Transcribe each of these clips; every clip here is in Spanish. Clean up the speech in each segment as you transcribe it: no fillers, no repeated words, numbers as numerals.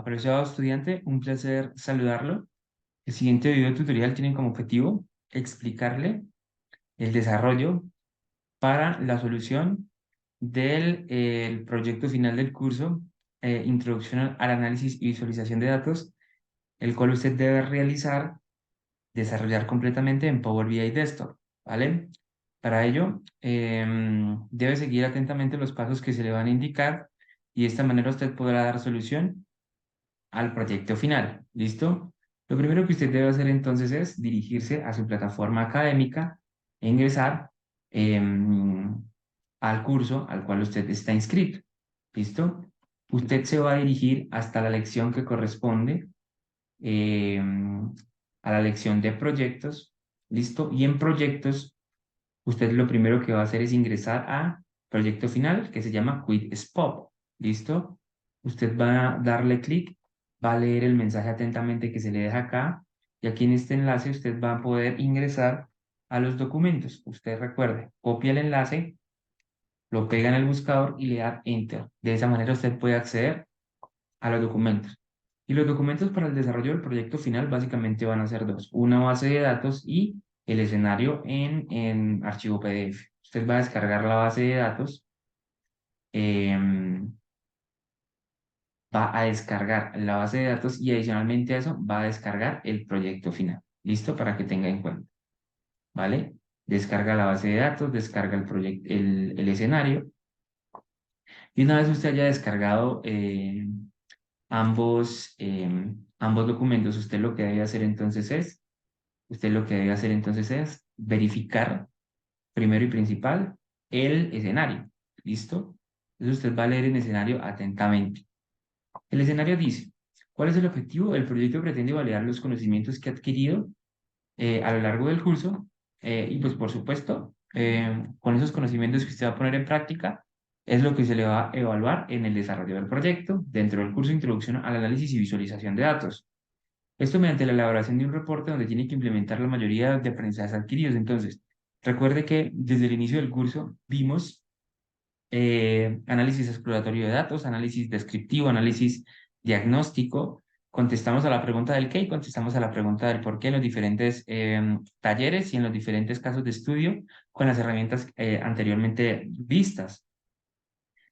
Apreciado estudiante, un placer saludarlo. El siguiente video tutorial tiene como objetivo explicarle el desarrollo para la solución del el proyecto final del curso, Introducción al análisis y visualización de datos, el cual usted debe realizar, desarrollar completamente en Power BI Desktop, ¿vale? Para ello, debe seguir atentamente los pasos que se le van a indicar y de esta manera usted podrá dar solución al proyecto final. ¿Listo? Lo primero que usted debe hacer entonces es dirigirse a su plataforma académica e ingresar al curso al cual usted está inscrito. ¿Listo? Usted se va a dirigir hasta la lección que corresponde a la lección de proyectos. ¿Listo? Y en proyectos, usted lo primero que va a hacer es ingresar a proyecto final que se llama Quick Spot. ¿Listo? Usted va a darle clic, va a leer el mensaje atentamente que se le deja acá y aquí en este enlace usted va a poder ingresar a los documentos. Usted recuerde, copia el enlace, lo pega en el buscador y le da Enter. De esa manera usted puede acceder a los documentos. Y los documentos para el desarrollo del proyecto final básicamente van a ser dos: una base de datos y el escenario en archivo PDF. Usted va a descargar la base de datos, em, va a descargar la base de datos y adicionalmente a eso va a descargar el proyecto final. ¿Listo? Para que tenga en cuenta, ¿vale? Descarga la base de datos, descarga el proyecto, el escenario. Y una vez usted haya descargado ambos documentos, usted lo que debe hacer entonces es verificar primero y principal el escenario. ¿Listo? Entonces usted va a leer el escenario atentamente. El escenario dice: ¿cuál es el objetivo? El proyecto pretende validar los conocimientos que ha adquirido a lo largo del curso y pues por supuesto, con esos conocimientos que usted va a poner en práctica, es lo que se le va a evaluar en el desarrollo del proyecto dentro del curso Introducción al análisis y visualización de datos. Esto mediante la elaboración de un reporte donde tiene que implementar la mayoría de aprendizajes adquiridos. Entonces, recuerde que desde el inicio del curso vimos análisis exploratorio de datos, análisis descriptivo, análisis diagnóstico. Contestamos a la pregunta del qué y contestamos a la pregunta del por qué en los diferentes talleres y en los diferentes casos de estudio con las herramientas anteriormente vistas.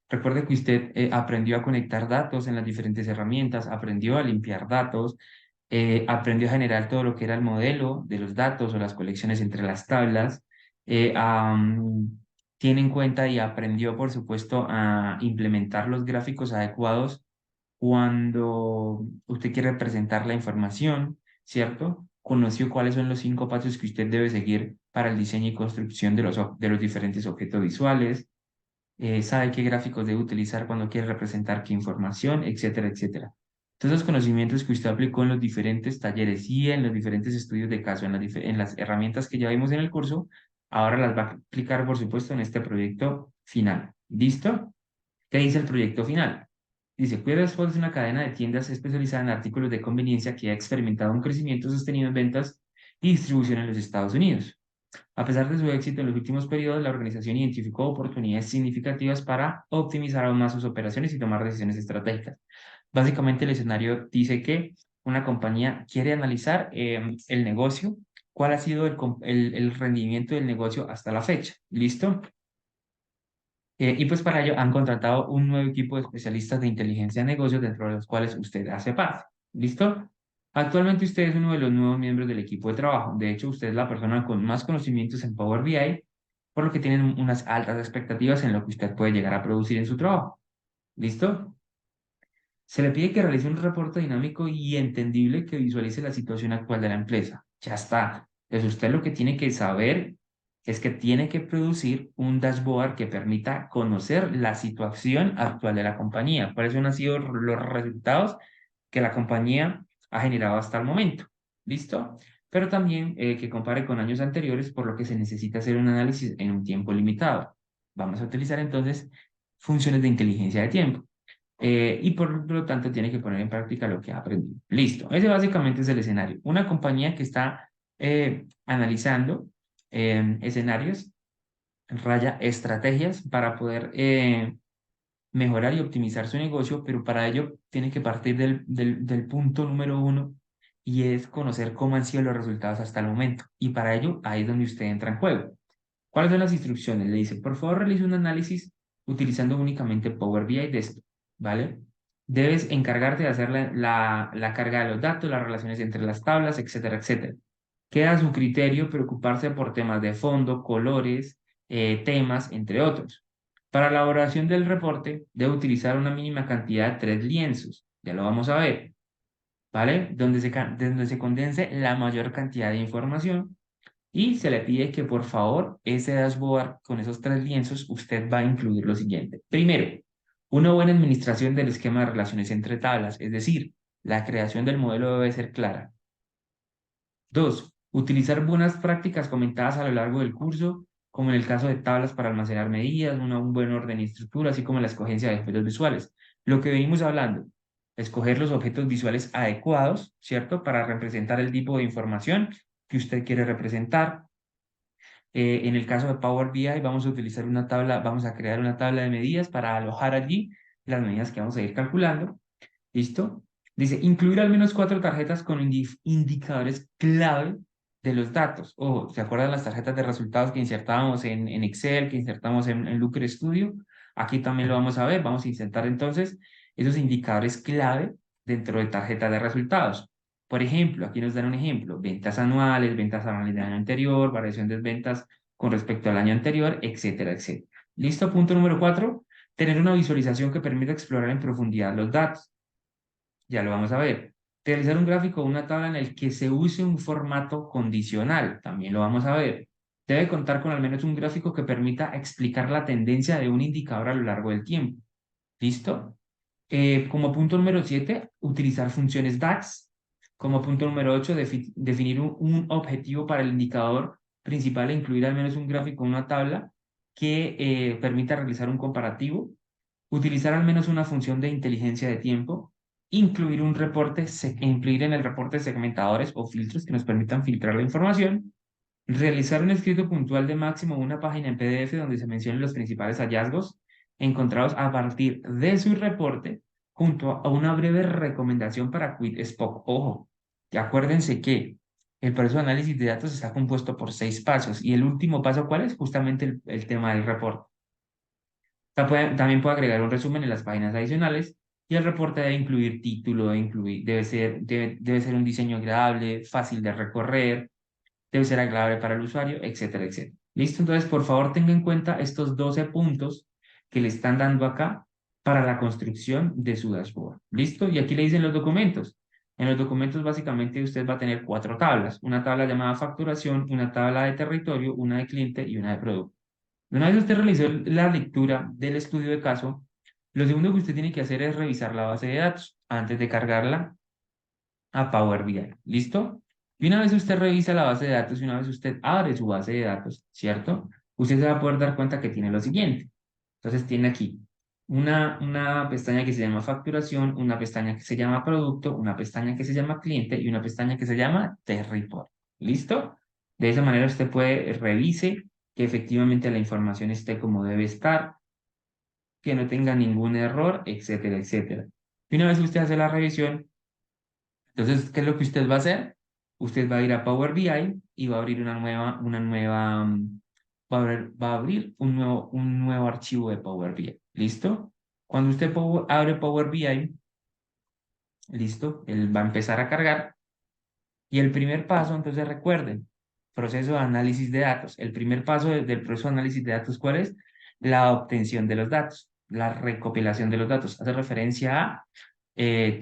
Recuerde que usted aprendió a conectar datos en las diferentes herramientas, aprendió a limpiar datos, aprendió a generar todo lo que era el modelo de los datos o las colecciones entre las tablas, tiene en cuenta y aprendió, por supuesto, a implementar los gráficos adecuados cuando usted quiere representar la información, ¿cierto? Conoció cuáles son los 5 pasos que usted debe seguir para el diseño y construcción de los diferentes objetos visuales, sabe qué gráficos debe utilizar cuando quiere representar qué información, etcétera, etcétera. Todos los conocimientos que usted aplicó en los diferentes talleres y en los diferentes estudios de caso, en las herramientas que ya vimos en el curso, ahora las va a aplicar, por supuesto, en este proyecto final. ¿Listo? ¿Qué dice el proyecto final? Dice: Cuidado Spot es una cadena de tiendas especializada en artículos de conveniencia que ha experimentado un crecimiento sostenido en ventas y distribución en los Estados Unidos. A pesar de su éxito en los últimos periodos, la organización identificó oportunidades significativas para optimizar aún más sus operaciones y tomar decisiones estratégicas. Básicamente, el escenario dice que una compañía quiere analizar el negocio, cuál ha sido el rendimiento del negocio hasta la fecha. ¿Listo? Y pues para ello han contratado un nuevo equipo de especialistas de inteligencia de negocios, dentro de los cuales usted hace parte. ¿Listo? Actualmente usted es uno de los nuevos miembros del equipo de trabajo. De hecho, usted es la persona con más conocimientos en Power BI, por lo que tienen unas altas expectativas en lo que usted puede llegar a producir en su trabajo. ¿Listo? Se le pide que realice un reporte dinámico y entendible que visualice la situación actual de la empresa. Ya está. Entonces usted lo que tiene que saber es que tiene que producir un dashboard que permita conocer la situación actual de la compañía, cuáles han sido los resultados que la compañía ha generado hasta el momento. ¿Listo? Pero también que compare con años anteriores, por lo que se necesita hacer un análisis en un tiempo limitado. Vamos a utilizar entonces funciones de inteligencia de tiempo. Y por lo tanto tiene que poner en práctica lo que ha aprendido. Listo. Ese básicamente es el escenario. Una compañía que está analizando escenarios, raya estrategias para poder mejorar y optimizar su negocio, pero para ello tiene que partir del punto número uno y es conocer cómo han sido los resultados hasta el momento. Y para ello, ahí es donde usted entra en juego. ¿Cuáles son las instrucciones? Le dice, por favor, realice un análisis utilizando únicamente Power BI Desktop, ¿vale? Debes encargarte de hacer la carga de los datos, las relaciones entre las tablas, etcétera, etcétera. Queda a su criterio preocuparse por temas de fondo, colores, temas, entre otros. Para la elaboración del reporte, debe utilizar una mínima cantidad de 3 lienzos. Ya lo vamos a ver, ¿vale? Donde se condense la mayor cantidad de información y se le pide que por favor ese dashboard con esos 3 lienzos usted va a incluir lo siguiente. Primero, una buena administración del esquema de relaciones entre tablas, es decir, la creación del modelo debe ser clara. 2, utilizar buenas prácticas comentadas a lo largo del curso, como en el caso de tablas para almacenar medidas, un buen orden y estructura, así como la escogencia de objetos visuales. Lo que venimos hablando, escoger los objetos visuales adecuados, ¿cierto? Para representar el tipo de información que usted quiere representar. En el caso de Power BI vamos a utilizar una tabla, vamos a crear una tabla de medidas para alojar allí las medidas que vamos a ir calculando. ¿Listo? Dice, incluir al menos 4 tarjetas con indicadores clave de los datos. Ojo, ¿se acuerdan las tarjetas de resultados que insertábamos en Excel, que insertamos en Looker Studio? Aquí también lo vamos a ver. Vamos a insertar entonces esos indicadores clave dentro de tarjetas de resultados. Por ejemplo, aquí nos dan un ejemplo, ventas anuales del año anterior, variación de ventas con respecto al año anterior, etcétera, etcétera. ¿Listo? Punto número 4, tener una visualización que permita explorar en profundidad los datos. Ya lo vamos a ver. Realizar un gráfico o una tabla en el que se use un formato condicional. También lo vamos a ver. Debe contar con al menos un gráfico que permita explicar la tendencia de un indicador a lo largo del tiempo. ¿Listo? Como punto número 7, utilizar funciones DAX. Como punto número 8, definir un objetivo para el indicador principal e incluir al menos un gráfico o una tabla que permita realizar un comparativo. Utilizar al menos una función de inteligencia de tiempo. Incluir en el reporte segmentadores o filtros que nos permitan filtrar la información. Realizar un escrito puntual de máximo una página en PDF donde se mencionen los principales hallazgos encontrados a partir de su reporte, junto a una breve recomendación para QuickSpock. Ojo, y acuérdense que el proceso de análisis de datos está compuesto por 6 pasos y el último paso, ¿cuál es? Justamente el tema del reporte. También puede agregar un resumen en las páginas adicionales y el reporte debe incluir título, debe ser un diseño agradable, fácil de recorrer, debe ser agradable para el usuario, etcétera, etcétera. ¿Listo? Entonces, por favor, tenga en cuenta estos 12 puntos que le están dando acá para la construcción de su dashboard. ¿Listo? Y aquí le dicen los documentos. En los documentos, básicamente, usted va a tener 4 tablas. Una tabla llamada facturación, una tabla de territorio, una de cliente y una de producto. Una vez usted realizó la lectura del estudio de caso, lo segundo que usted tiene que hacer es revisar la base de datos antes de cargarla a Power BI. ¿Listo? Y una vez usted revisa la base de datos y una vez usted abre su base de datos, ¿cierto? Usted se va a poder dar cuenta que tiene lo siguiente. Entonces tiene aquí una pestaña que se llama facturación, una pestaña que se llama producto, una pestaña que se llama cliente y una pestaña que se llama territorio. ¿Listo? De esa manera usted puede revise que efectivamente la información esté como debe estar, que no tenga ningún error, etcétera, etcétera. Y una vez usted hace la revisión, entonces, ¿qué es lo que usted va a hacer? Usted va a ir a Power BI y va a abrir va a abrir un nuevo archivo de Power BI. ¿Listo? Cuando usted abre Power BI, listo, él va a empezar a cargar. Y el primer paso, entonces recuerden, proceso de análisis de datos. El primer paso del proceso de análisis de datos, ¿cuál es? La obtención de los datos, la recopilación de los datos. Hace referencia a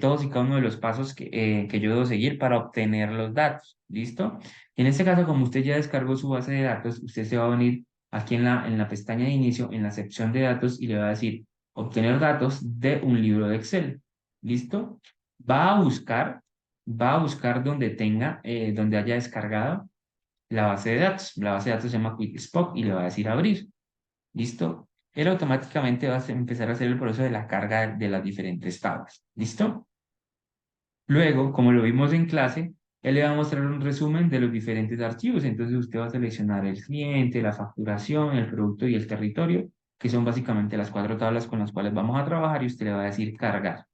todos y cada uno de los pasos que yo debo seguir para obtener los datos. ¿Listo? Y en este caso, como usted ya descargó su base de datos, usted se va a venir aquí en la pestaña de inicio, en la sección de datos, y le va a decir obtener datos de un libro de Excel. ¿Listo? Va a buscar, va a buscar donde haya descargado la base de datos. La base de datos se llama QuickSpock y le va a decir abrir. ¿Listo? Él automáticamente va a empezar a hacer el proceso de la carga de las diferentes tablas. ¿Listo? Luego, como lo vimos en clase, él le va a mostrar un resumen de los diferentes archivos. Entonces usted va a seleccionar el cliente, la facturación, el producto y el territorio. que son básicamente las 4 tablas con las cuales vamos a trabajar y usted le va a decir cargar.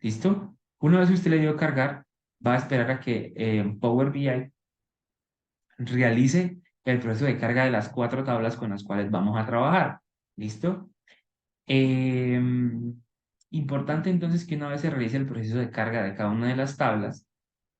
¿Listo? Una vez usted le dio cargar, va a esperar a que Power BI realice el proceso de carga de las 4 tablas con las cuales vamos a trabajar. ¿Listo? Importante entonces que una vez se realice el proceso de carga de cada una de las tablas,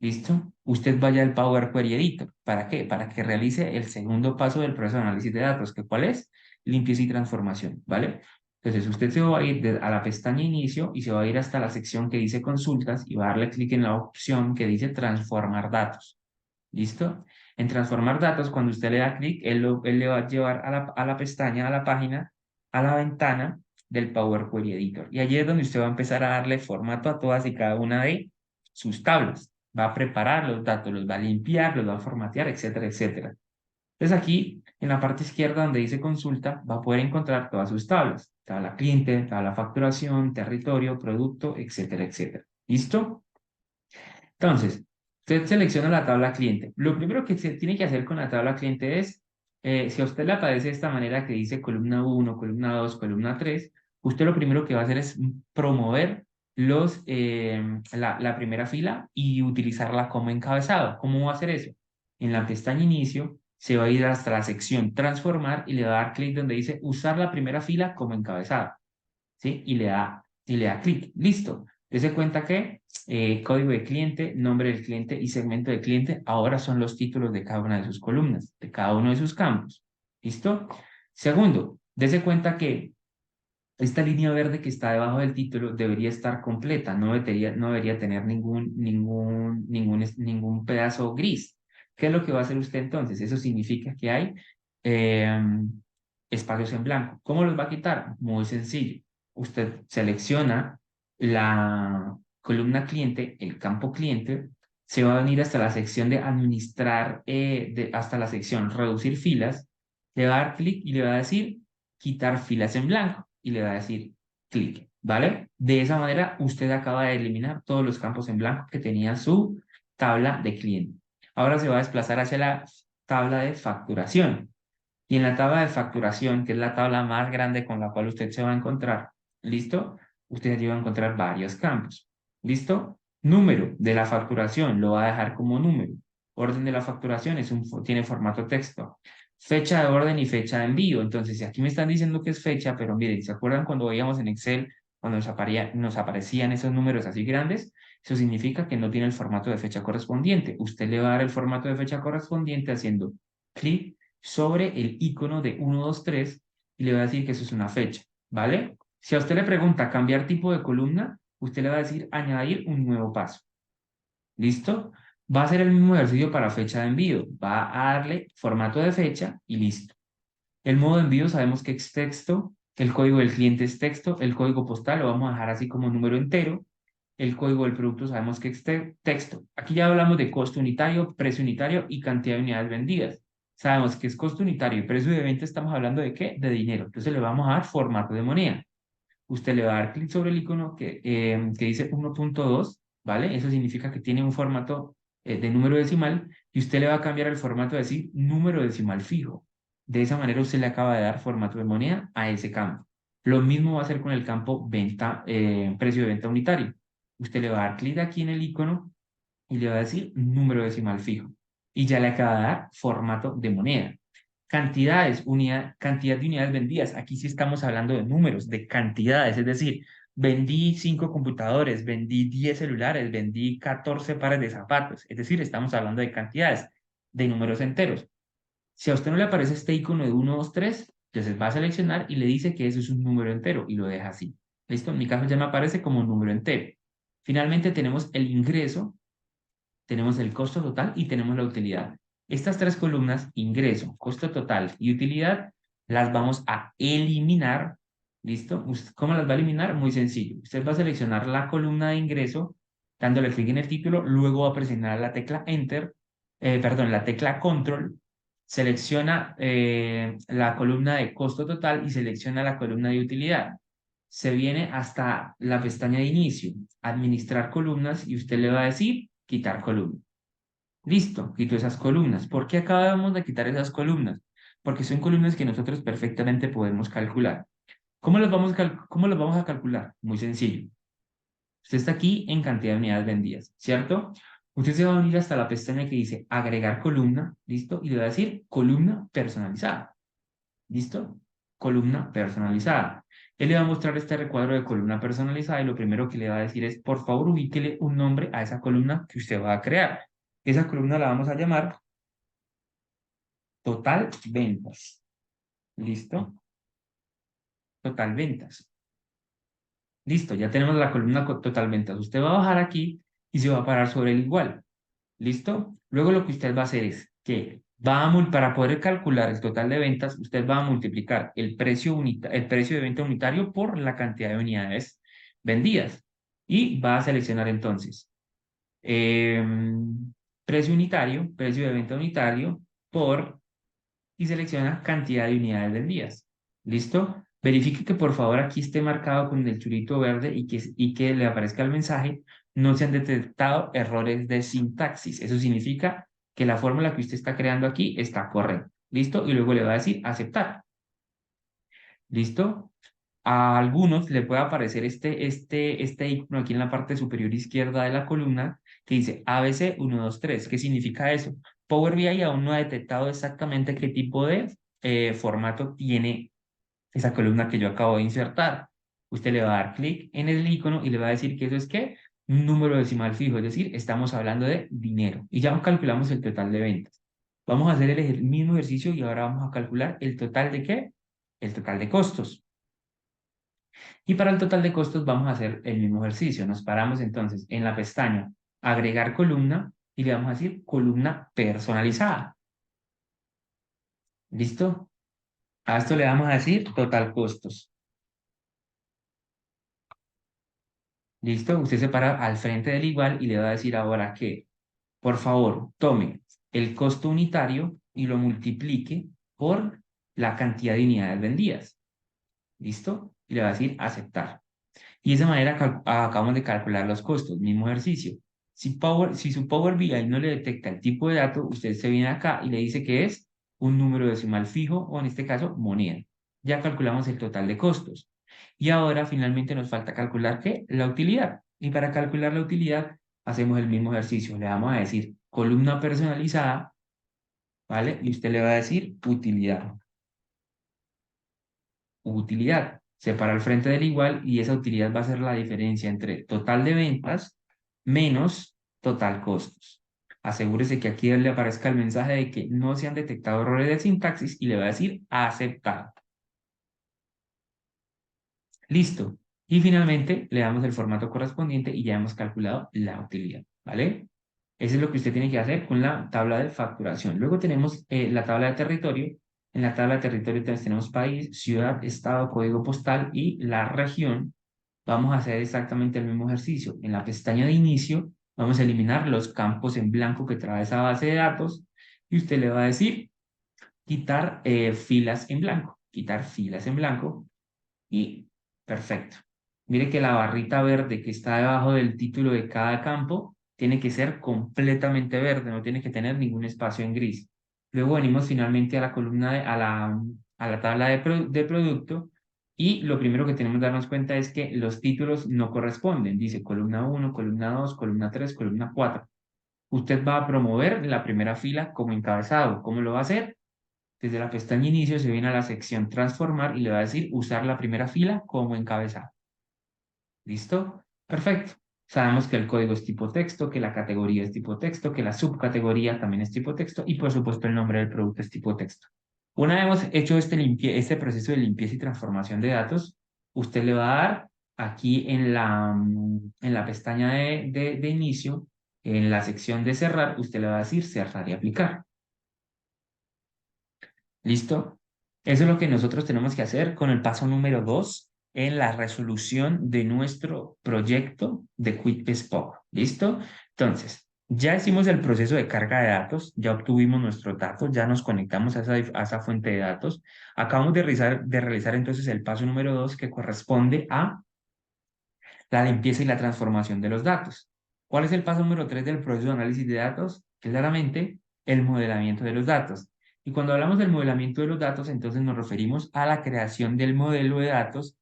¿listo? Usted vaya al Power Query Editor. ¿Para qué? Para que realice el segundo paso del proceso de análisis de datos, que ¿cuál es? Limpieza y transformación, ¿vale? Entonces usted se va a ir a la pestaña Inicio y se va a ir hasta la sección que dice Consultas y va a darle clic en la opción que dice Transformar datos. ¿Listo? En transformar datos, cuando usted le da clic, él le va a llevar a la pestaña, a la página, a la ventana del Power Query Editor. Y allí es donde usted va a empezar a darle formato a todas y cada una de sus tablas. Va a preparar los datos, los va a limpiar, los va a formatear, etcétera, etcétera. Entonces aquí, en la parte izquierda donde dice consulta, va a poder encontrar todas sus tablas. Tabla cliente, tabla facturación, territorio, producto, etcétera, etcétera. ¿Listo? Entonces, usted selecciona la tabla cliente. Lo primero que se tiene que hacer con la tabla cliente es, si a usted le aparece de esta manera que dice columna 1, columna 2, columna 3, usted lo primero que va a hacer es promover la primera fila y utilizarla como encabezado. ¿Cómo va a hacer eso? En la pestaña inicio se va a ir hasta la sección transformar y le va a dar clic donde dice usar la primera fila como encabezado. ¿Sí? Y le da clic. Listo. Dese cuenta que código de cliente, nombre del cliente y segmento de cliente ahora son los títulos de cada una de sus columnas, de cada uno de sus campos. ¿Listo? Segundo, dese cuenta que esta línea verde que está debajo del título debería estar completa, no debería tener ningún pedazo gris. ¿Qué es lo que va a hacer usted entonces? Eso significa que hay eh, espacios en blanco. ¿Cómo los va a quitar? Muy sencillo. Usted selecciona la columna cliente, el campo cliente, se va a venir hasta la sección de administrar, hasta la sección reducir filas, le va a dar clic y le va a decir quitar filas en blanco y le va a decir clic, ¿vale? De esa manera usted acaba de eliminar todos los campos en blanco que tenía su tabla de cliente. Ahora se va a desplazar hacia la tabla de facturación. Y en la tabla de facturación, que es la tabla más grande con la cual usted se va a encontrar, ¿listo? Usted allí va a encontrar varios campos. ¿Listo? Número de la facturación, lo va a dejar como número. Orden de la facturación tiene formato texto. Fecha de orden y fecha de envío. Entonces, si aquí me están diciendo que es fecha, pero miren, ¿se acuerdan cuando veíamos en Excel, cuando nos aparecían esos números así grandes? Eso significa que no tiene el formato de fecha correspondiente. Usted le va a dar el formato de fecha correspondiente haciendo clic sobre el icono de 1, 2, 3 y le va a decir que eso es una fecha, ¿vale? Si a usted le pregunta cambiar tipo de columna, usted le va a decir añadir un nuevo paso. ¿Listo? Va a ser el mismo ejercicio para fecha de envío. Va a darle formato de fecha y listo. El modo de envío sabemos que es texto, el código del cliente es texto, el código postal lo vamos a dejar así como número entero, el código del producto sabemos que es texto. Aquí ya hablamos de costo unitario, precio unitario y cantidad de unidades vendidas. Sabemos que es costo unitario y precio de venta, estamos hablando de ¿qué? De dinero. Entonces le vamos a dar formato de moneda. Usted le va a dar clic sobre el icono que dice 1.2, ¿vale? Eso significa que tiene un formato de número decimal y usted le va a cambiar el formato a decir número decimal fijo. De esa manera usted le acaba de dar formato de moneda a ese campo. Lo mismo va a hacer con el campo precio de venta unitario. Usted le va a dar clic aquí en el icono y le va a decir número decimal fijo. Y ya le acaba de dar formato de moneda. Cantidades, cantidad de unidades vendidas. Aquí sí estamos hablando de números, de cantidades. Es decir, vendí 5 computadores, vendí 10 celulares, vendí 14 pares de zapatos. Es decir, estamos hablando de cantidades, de números enteros. Si a usted no le aparece este icono de 1, 2, 3, entonces va a seleccionar y le dice que eso es un número entero y lo deja así. ¿Listo? En mi caso ya me aparece como un número entero. Finalmente tenemos el ingreso, tenemos el costo total y tenemos la utilidad. Estas 3 columnas, ingreso, costo total y utilidad, las vamos a eliminar. ¿Listo? ¿Cómo las va a eliminar? Muy sencillo. Usted va a seleccionar la columna de ingreso, dándole clic en el título, luego va a presionar la tecla Enter, perdón, la tecla Control, selecciona la columna de costo total y selecciona la columna de utilidad. Se viene hasta la pestaña de inicio, administrar columnas y usted le va a decir quitar columna. Listo, quito esas columnas. ¿Por qué acabamos de quitar esas columnas? porque son columnas que nosotros perfectamente podemos calcular. ¿Cómo los vamos a calcular? Muy sencillo. Usted está aquí en cantidad de unidades vendidas, ¿cierto? Usted se va a venir hasta la pestaña que dice agregar columna, ¿listo? Y le va a decir columna personalizada, ¿listo? Columna personalizada. Él le va a mostrar este recuadro de columna personalizada y lo primero que le va a decir es, por favor, ubíquele un nombre a esa columna que usted va a crear. Esa columna la vamos a llamar total ventas, ¿listo? Total ventas. Listo, ya tenemos la columna total ventas. Usted va a bajar aquí y se va a parar sobre el igual. ¿Listo? Luego lo que usted va a hacer es que para poder calcular el total de ventas, usted va a multiplicar el precio de venta unitario por la cantidad de unidades vendidas. Y va a seleccionar entonces precio de venta unitario por y selecciona cantidad de unidades vendidas. ¿Listo? Verifique que por favor aquí esté marcado con el churito verde y que le aparezca el mensaje. No se han detectado errores de sintaxis. Eso significa que la fórmula que usted está creando aquí está correcta. ¿Listo? Y luego le va a decir aceptar. ¿Listo? A algunos le puede aparecer este icono aquí en la parte superior izquierda de la columna que dice ABC 123. ¿Qué significa eso? Power BI aún no ha detectado exactamente qué tipo de formato tiene esa columna que yo acabo de insertar. Usted le va a dar clic en el icono y le va a decir que eso es ¿qué? Un número decimal fijo, es decir, estamos hablando de dinero. Y ya calculamos el total de ventas. Vamos a hacer el mismo ejercicio y ahora vamos a calcular el total de ¿qué? El total de costos. Y para el total de costos vamos a hacer el mismo ejercicio. Nos paramos entonces en la pestaña agregar columna y le vamos a decir columna personalizada. ¿Listo? A esto le vamos a decir total costos. ¿Listo? Usted se para al frente del igual y le va a decir ahora que, por favor, tome el costo unitario y lo multiplique por la cantidad de unidades vendidas. ¿Listo? Y le va a decir aceptar. Y de esa manera acabamos de calcular los costos, mismo ejercicio. Si su Power BI no le detecta el tipo de dato, usted se viene acá y le dice que es un número decimal fijo o en este caso moneda. Ya calculamos el total de costos. Y ahora finalmente nos falta calcular ¿qué? La utilidad. Y para calcular la utilidad hacemos el mismo ejercicio. Le vamos a decir columna personalizada, ¿vale? Y usted le va a decir utilidad. Utilidad. Se para al frente del igual y esa utilidad va a ser la diferencia entre total de ventas menos total costos. Asegúrese que aquí le aparezca el mensaje de que no se han detectado errores de sintaxis y le va a decir aceptar. Listo. Y finalmente le damos el formato correspondiente y ya hemos calculado la utilidad, ¿vale? Eso es lo que usted tiene que hacer con la tabla de facturación. Luego tenemos la tabla de territorio. En la tabla de territorio entonces tenemos país, ciudad, estado, código postal y la región. Vamos a hacer exactamente el mismo ejercicio. En la pestaña de inicio vamos a eliminar los campos en blanco que trae esa base de datos y usted le va a decir quitar filas en blanco. Quitar filas en blanco y perfecto. Mire que la barrita verde que está debajo del título de cada campo tiene que ser completamente verde, no tiene que tener ningún espacio en gris. Luego venimos finalmente a la columna, a la tabla de producto y lo primero que tenemos que darnos cuenta es que los títulos no corresponden. Dice columna 1, columna 2, columna 3, columna 4. Usted va a promover la primera fila como encabezado. ¿Cómo lo va a hacer? Desde la pestaña inicio se viene a la sección transformar y le va a decir usar la primera fila como encabezado. ¿Listo? Perfecto. Sabemos que el código es tipo texto, que la categoría es tipo texto, que la subcategoría también es tipo texto y por supuesto el nombre del producto es tipo texto. Una vez hemos hecho este proceso de limpieza y transformación de datos, usted le va a dar aquí en la pestaña de inicio, en la sección de cerrar, usted le va a decir cerrar y aplicar. ¿Listo? Eso es lo que nosotros tenemos que hacer con el paso número 2 en la resolución de nuestro proyecto de QuickBespoke. ¿Listo? Entonces, ya hicimos el proceso de carga de datos, ya obtuvimos nuestros datos, ya nos conectamos a esa fuente de datos. Acabamos de realizar entonces el paso número 2 que corresponde a la limpieza y la transformación de los datos. ¿Cuál es el paso número 3 del proceso de análisis de datos? Claramente, el modelamiento de los datos. Y cuando hablamos del modelamiento de los datos, entonces nos referimos a la creación del modelo de datos,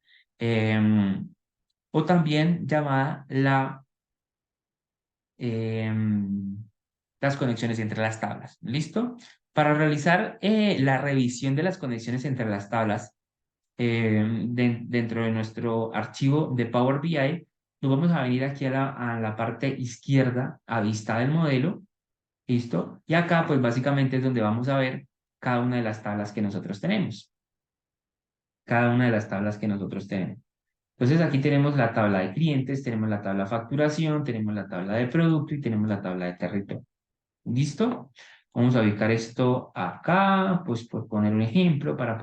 o también llamada em, las conexiones entre las tablas. ¿Listo? Para realizar la revisión de las conexiones entre las tablas dentro de nuestro archivo de Power BI, nos vamos a venir aquí a la parte izquierda, a vista del modelo. ¿Listo? Y acá, pues básicamente es donde vamos a ver cada una de las tablas que nosotros tenemos. Cada una de las tablas que nosotros tenemos. Entonces aquí tenemos la tabla de clientes, tenemos la tabla de facturación, tenemos la tabla de producto y tenemos la tabla de territorio. ¿Listo? Vamos a ubicar esto acá, pues por poner un ejemplo, para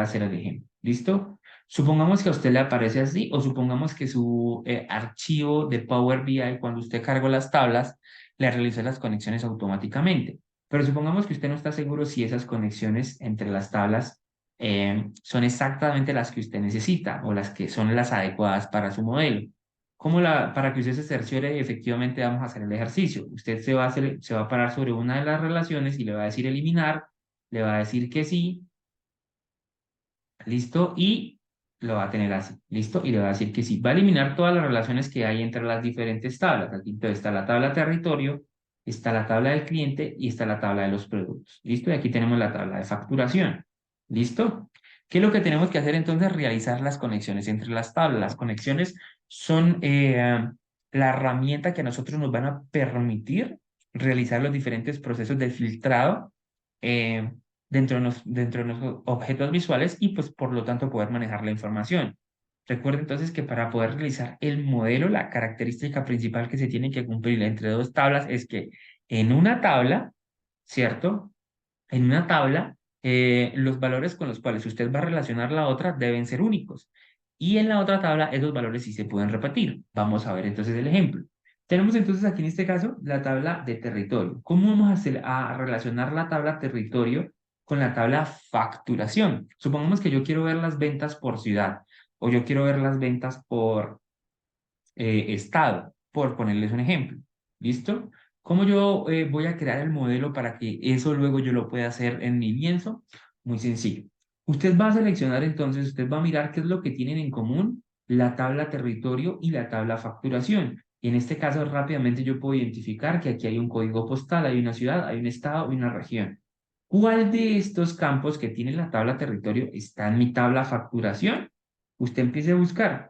hacer el ejemplo. ¿Listo? Supongamos que a usted le aparece así, o supongamos que su archivo de Power BI, cuando usted cargó las tablas, le realiza las conexiones automáticamente. Pero supongamos que usted no está seguro si esas conexiones entre las tablas son exactamente las que usted necesita o las que son las adecuadas para su modelo. Para que usted se cerciore, efectivamente vamos a hacer el ejercicio. Usted se va a parar sobre una de las relaciones y le va a decir eliminar, le va a decir que sí, listo, y lo va a tener así, listo, y le va a decir que sí. Va a eliminar todas las relaciones que hay entre las diferentes tablas. Aquí entonces está la tabla territorio, está la tabla del cliente y está la tabla de los productos, listo, y aquí tenemos la tabla de facturación, listo. ¿Qué es lo que tenemos que hacer entonces? Realizar las conexiones entre las tablas. Las conexiones son la herramienta que a nosotros nos van a permitir realizar los diferentes procesos de filtrado eh, dentro de los objetos visuales y pues por lo tanto poder manejar la información. Recuerda entonces que para poder realizar el modelo, la característica principal que se tiene que cumplir entre dos tablas es que en una tabla, ¿cierto? En una tabla, los valores con los cuales usted va a relacionar la otra deben ser únicos. Y en la otra tabla, esos valores sí se pueden repetir. Vamos a ver entonces el ejemplo. Tenemos entonces aquí en este caso la tabla de territorio. ¿Cómo vamos a relacionar la tabla territorio con la tabla facturación? Supongamos que yo quiero ver las ventas por ciudad o yo quiero ver las ventas por estado, por ponerles un ejemplo. ¿Listo? ¿Cómo yo voy a crear el modelo para que eso luego yo lo pueda hacer en mi lienzo? Muy sencillo. Usted va a seleccionar entonces, usted va a mirar qué es lo que tienen en común la tabla territorio y la tabla facturación. Y en este caso rápidamente yo puedo identificar que aquí hay un código postal, hay una ciudad, hay un estado y una región. ¿Cuál de estos campos que tiene la tabla territorio está en mi tabla facturación? Usted empiece a buscar.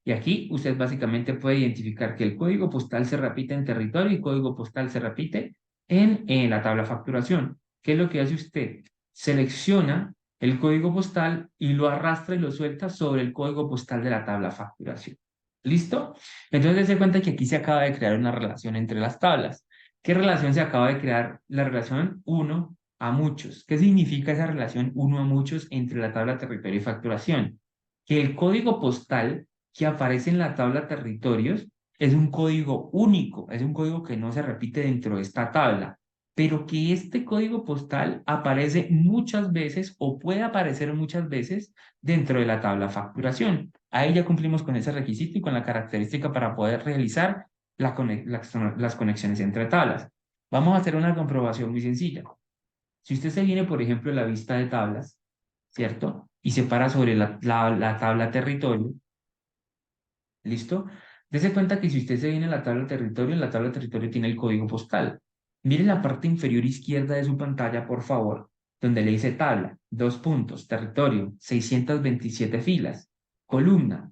Y aquí usted básicamente puede identificar que el código postal se repite en territorio y el código postal se repite en la tabla facturación. ¿Qué es lo que hace usted? Selecciona el código postal y lo arrastra y lo suelta sobre el código postal de la tabla facturación. ¿Listo? Entonces se cuenta que aquí se acaba de crear una relación entre las tablas. ¿Qué relación se acaba de crear? La relación uno a muchos. ¿Qué significa esa relación uno a muchos entre la tabla territorio y facturación? Que el código postal que aparece en la tabla territorios es un código único, es un código que no se repite dentro de esta tabla, pero que este código postal aparece muchas veces o puede aparecer muchas veces dentro de la tabla facturación. Ahí ya cumplimos con ese requisito y con la característica para poder realizar las conexiones entre tablas. Vamos a hacer una comprobación muy sencilla. Si usted se viene, por ejemplo, a la vista de tablas, ¿cierto? Y se para sobre la tabla territorio, ¿listo? Dese cuenta que si usted se viene a la tabla territorio, en la tabla territorio tiene el código postal. Mire la parte inferior izquierda de su pantalla, por favor, donde le dice tabla, dos puntos, territorio, 627 filas, columna.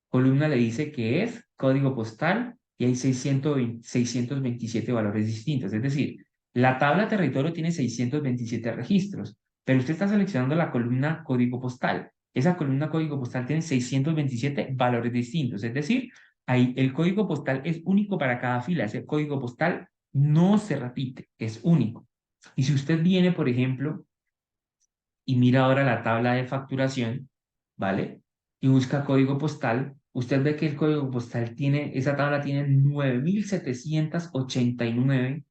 Columna le dice que es código postal y hay 627 valores distintos. Es decir, la tabla territorio tiene 627 registros, pero usted está seleccionando la columna código postal. Esa columna código postal tiene 627 valores distintos. Es decir, ahí el código postal es único para cada fila. Ese código postal no se repite, es único. Y si usted viene, por ejemplo, y mira ahora la tabla de facturación, ¿vale? Y busca código postal, usted ve que el código postal tiene, esa tabla tiene 9.789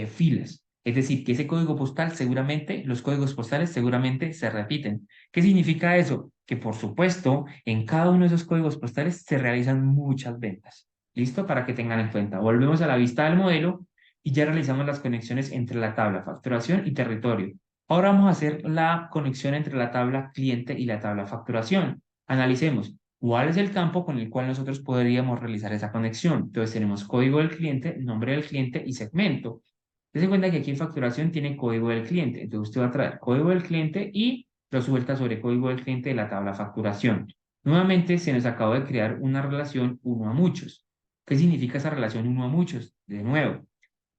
filas. Es decir, que ese código postal seguramente, los códigos postales seguramente se repiten. ¿Qué significa eso? Que por supuesto, en cada uno de esos códigos postales se realizan muchas ventas. ¿Listo? Para que tengan en cuenta. Volvemos a la vista del modelo y ya realizamos las conexiones entre la tabla facturación y territorio. Ahora vamos a hacer la conexión entre la tabla cliente y la tabla facturación. Analicemos cuál es el campo con el cual nosotros podríamos realizar esa conexión. Entonces tenemos código del cliente, nombre del cliente y segmento. Dense cuenta que aquí en facturación tiene código del cliente. Entonces usted va a traer código del cliente y lo suelta sobre código del cliente de la tabla facturación. Nuevamente se nos acaba de crear una relación uno a muchos. ¿Qué significa esa relación uno a muchos? De nuevo,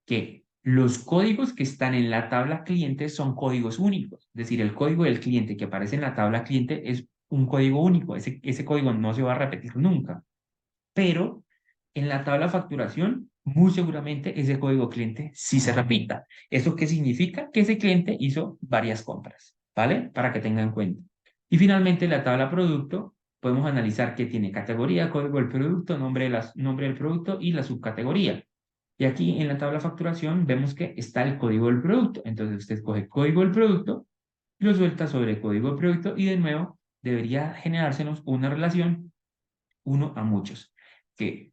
que los códigos que están en la tabla cliente son códigos únicos. Es decir, el código del cliente que aparece en la tabla cliente es un código único. Ese código no se va a repetir nunca. Pero en la tabla facturación, muy seguramente ese código cliente sí se repita. ¿Eso qué significa? Que ese cliente hizo varias compras, ¿vale? Para que tengan en cuenta. Y finalmente, la tabla producto, podemos analizar que tiene categoría, código del producto, nombre del producto y la subcategoría. Y aquí en la tabla facturación vemos que está el código del producto. Entonces usted coge código del producto, lo suelta sobre código del producto y de nuevo debería generársenos una relación uno a muchos. Que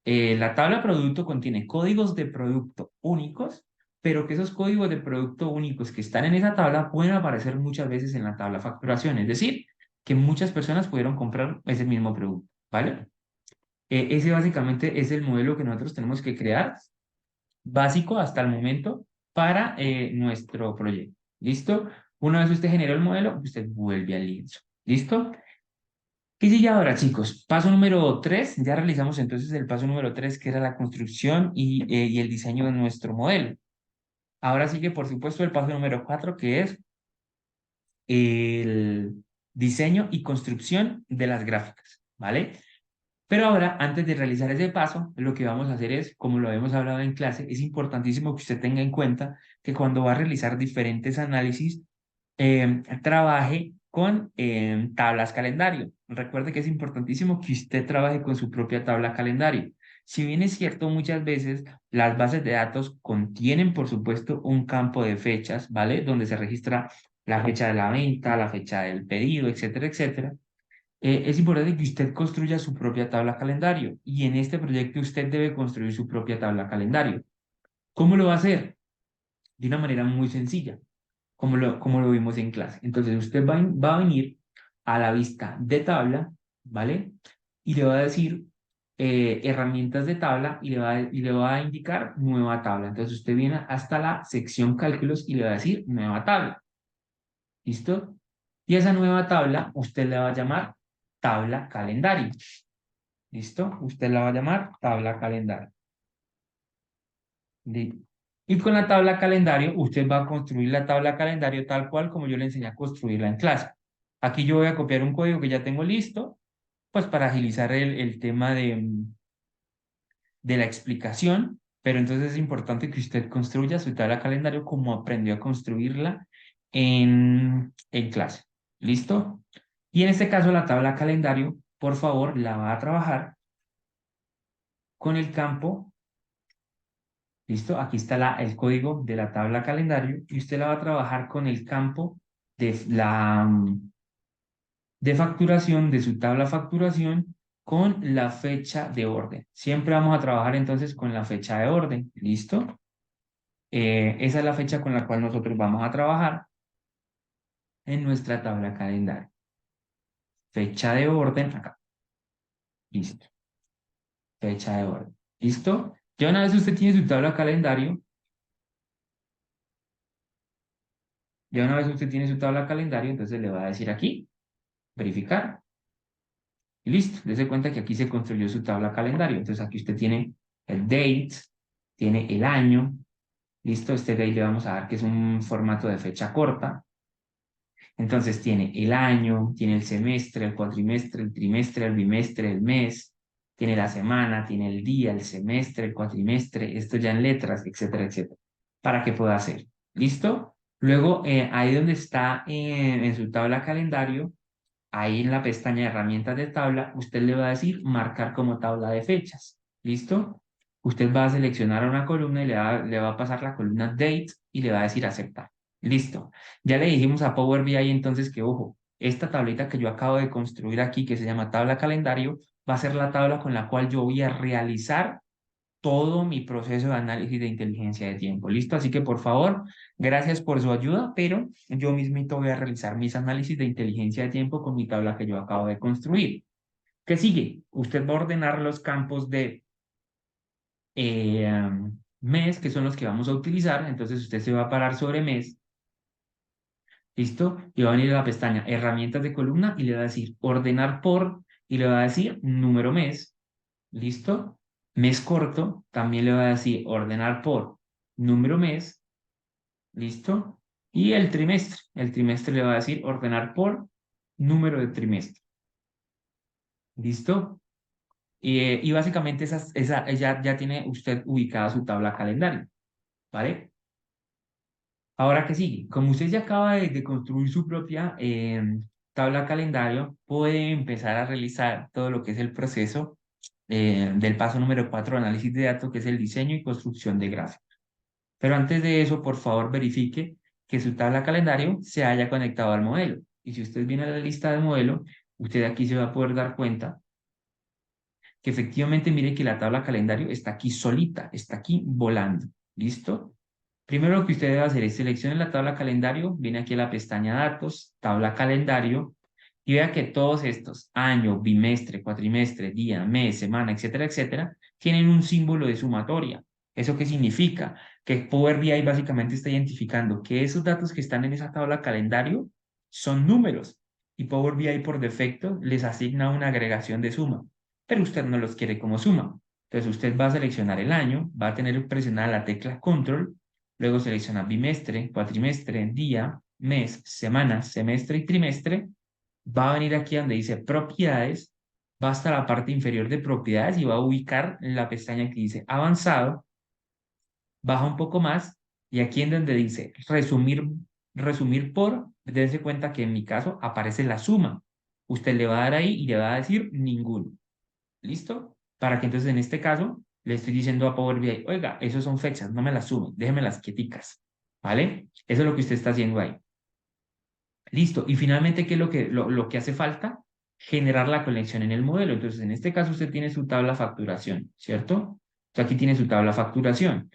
la tabla producto contiene códigos de producto únicos, pero que esos códigos de producto únicos que están en esa tabla pueden aparecer muchas veces en la tabla facturación. Es decir, que muchas personas pudieron comprar ese mismo producto, ¿vale? Ese básicamente es el modelo que nosotros tenemos que crear básico hasta el momento para nuestro proyecto. ¿Listo? Una vez usted generó el modelo, usted vuelve al lienzo. ¿Listo? ¿Qué sigue ahora, chicos? Paso número 3. Ya realizamos entonces el paso número 3, que era la construcción y el diseño de nuestro modelo. Ahora sigue, por supuesto, el paso número 4, que es el diseño y construcción de las gráficas, ¿vale? Pero ahora, antes de realizar ese paso, lo que vamos a hacer es, como lo hemos hablado en clase, es importantísimo que usted tenga en cuenta que cuando va a realizar diferentes análisis, trabaje con tablas calendario. Recuerde que es importantísimo que usted trabaje con su propia tabla calendario. Si bien es cierto, muchas veces las bases de datos contienen, por supuesto, un campo de fechas, ¿vale? Donde se registra la fecha de la venta, la fecha del pedido, etcétera, etcétera. Es importante que usted construya su propia tabla calendario y en este proyecto usted debe construir su propia tabla calendario. ¿Cómo lo va a hacer? De una manera muy sencilla, como lo vimos en clase. Entonces usted va a venir a la vista de tabla, ¿vale? Y le va a decir herramientas de tabla y le va a indicar nueva tabla. Entonces usted viene hasta la sección cálculos y le va a decir nueva tabla. ¿Listo? Y esa nueva tabla usted le va a llamar tabla calendario. ¿Listo? Usted la va a llamar tabla calendario. Y con la tabla calendario, usted va a construir la tabla calendario tal cual como yo le enseñé a construirla en clase. Aquí yo voy a copiar un código que ya tengo listo, pues para agilizar el tema de la explicación, pero entonces es importante que usted construya su tabla calendario como aprendió a construirla en clase. ¿Listo? Y en este caso, la tabla calendario, por favor, la va a trabajar con el campo. ¿Listo? Aquí está el código de la tabla calendario y usted la va a trabajar con el campo de facturación, de su tabla facturación, con la fecha de orden. Siempre vamos a trabajar entonces con la fecha de orden. ¿Listo? Esa es la fecha con la cual nosotros vamos a trabajar en nuestra tabla calendario. Fecha de orden acá. Listo. Fecha de orden. ¿Listo? Ya una vez usted tiene su tabla calendario, entonces le va a decir aquí, verificar, y listo. Dese cuenta que aquí se construyó su tabla calendario. Entonces aquí usted tiene el date, tiene el año, listo. Este date le vamos a dar que es un formato de fecha corta. Entonces tiene el año, tiene el semestre, el cuatrimestre, el trimestre, el bimestre, el mes, tiene la semana, tiene el día, el semestre, el cuatrimestre, esto ya en letras, etcétera, etcétera, para que pueda hacer. ¿Listo? Luego, ahí donde está en su tabla calendario, ahí en la pestaña de herramientas de tabla, usted le va a decir marcar como tabla de fechas. ¿Listo? Usted va a seleccionar una columna y le va a pasar la columna date y le va a decir aceptar. Listo. Ya le dijimos a Power BI entonces que, ojo, esta tablita que yo acabo de construir aquí, que se llama tabla calendario, va a ser la tabla con la cual yo voy a realizar todo mi proceso de análisis de inteligencia de tiempo. ¿Listo? Así que por favor, gracias por su ayuda, pero yo mismito voy a realizar mis análisis de inteligencia de tiempo con mi tabla que yo acabo de construir. ¿Qué sigue? Usted va a ordenar los campos de mes, que son los que vamos a utilizar. Entonces usted se va a parar sobre mes. ¿Listo? Y va a venir a la pestaña herramientas de columna y le va a decir ordenar por y le va a decir número mes. ¿Listo? Mes corto, también le va a decir ordenar por número mes. ¿Listo? Y el trimestre le va a decir ordenar por número de trimestre. ¿Listo? Y básicamente ya tiene usted ubicada su tabla calendario, ¿vale? Ahora que sigue, como usted ya acaba de construir su propia tabla calendario, puede empezar a realizar todo lo que es el proceso del paso número 4 de análisis de datos, que es el diseño y construcción de gráficos. Pero antes de eso, por favor, verifique que su tabla calendario se haya conectado al modelo. Y si usted viene a la lista del modelo, usted aquí se va a poder dar cuenta que efectivamente mire que la tabla calendario está aquí solita, está aquí volando. ¿Listo? Primero lo que usted debe hacer es seleccionar la tabla calendario, viene aquí a la pestaña datos, tabla calendario, y vea que todos estos, año, bimestre, cuatrimestre, día, mes, semana, etcétera, etcétera, tienen un símbolo de sumatoria. ¿Eso qué significa? Que Power BI básicamente está identificando que esos datos que están en esa tabla calendario son números, y Power BI por defecto les asigna una agregación de suma, pero usted no los quiere como suma. Entonces usted va a seleccionar el año, va a tener presionada la tecla control. Luego selecciona bimestre, cuatrimestre, día, mes, semana, semestre y trimestre. Va a venir aquí donde dice propiedades, va hasta la parte inferior de propiedades y va a ubicar la pestaña que dice avanzado, baja un poco más y aquí en donde dice resumir por, dense cuenta que en mi caso aparece la suma. Usted le va a dar ahí y le va a decir ninguno. ¿Listo? Para que entonces en este caso le estoy diciendo a Power BI, oiga, esos son fechas, no me las sumen, déjenmelas quieticas, ¿vale? Eso es lo que usted está haciendo ahí. Listo. Y finalmente, ¿qué es lo que hace falta? Generar la conexión en el modelo. Entonces, en este caso usted tiene su tabla facturación, ¿cierto? Entonces, aquí tiene su tabla facturación.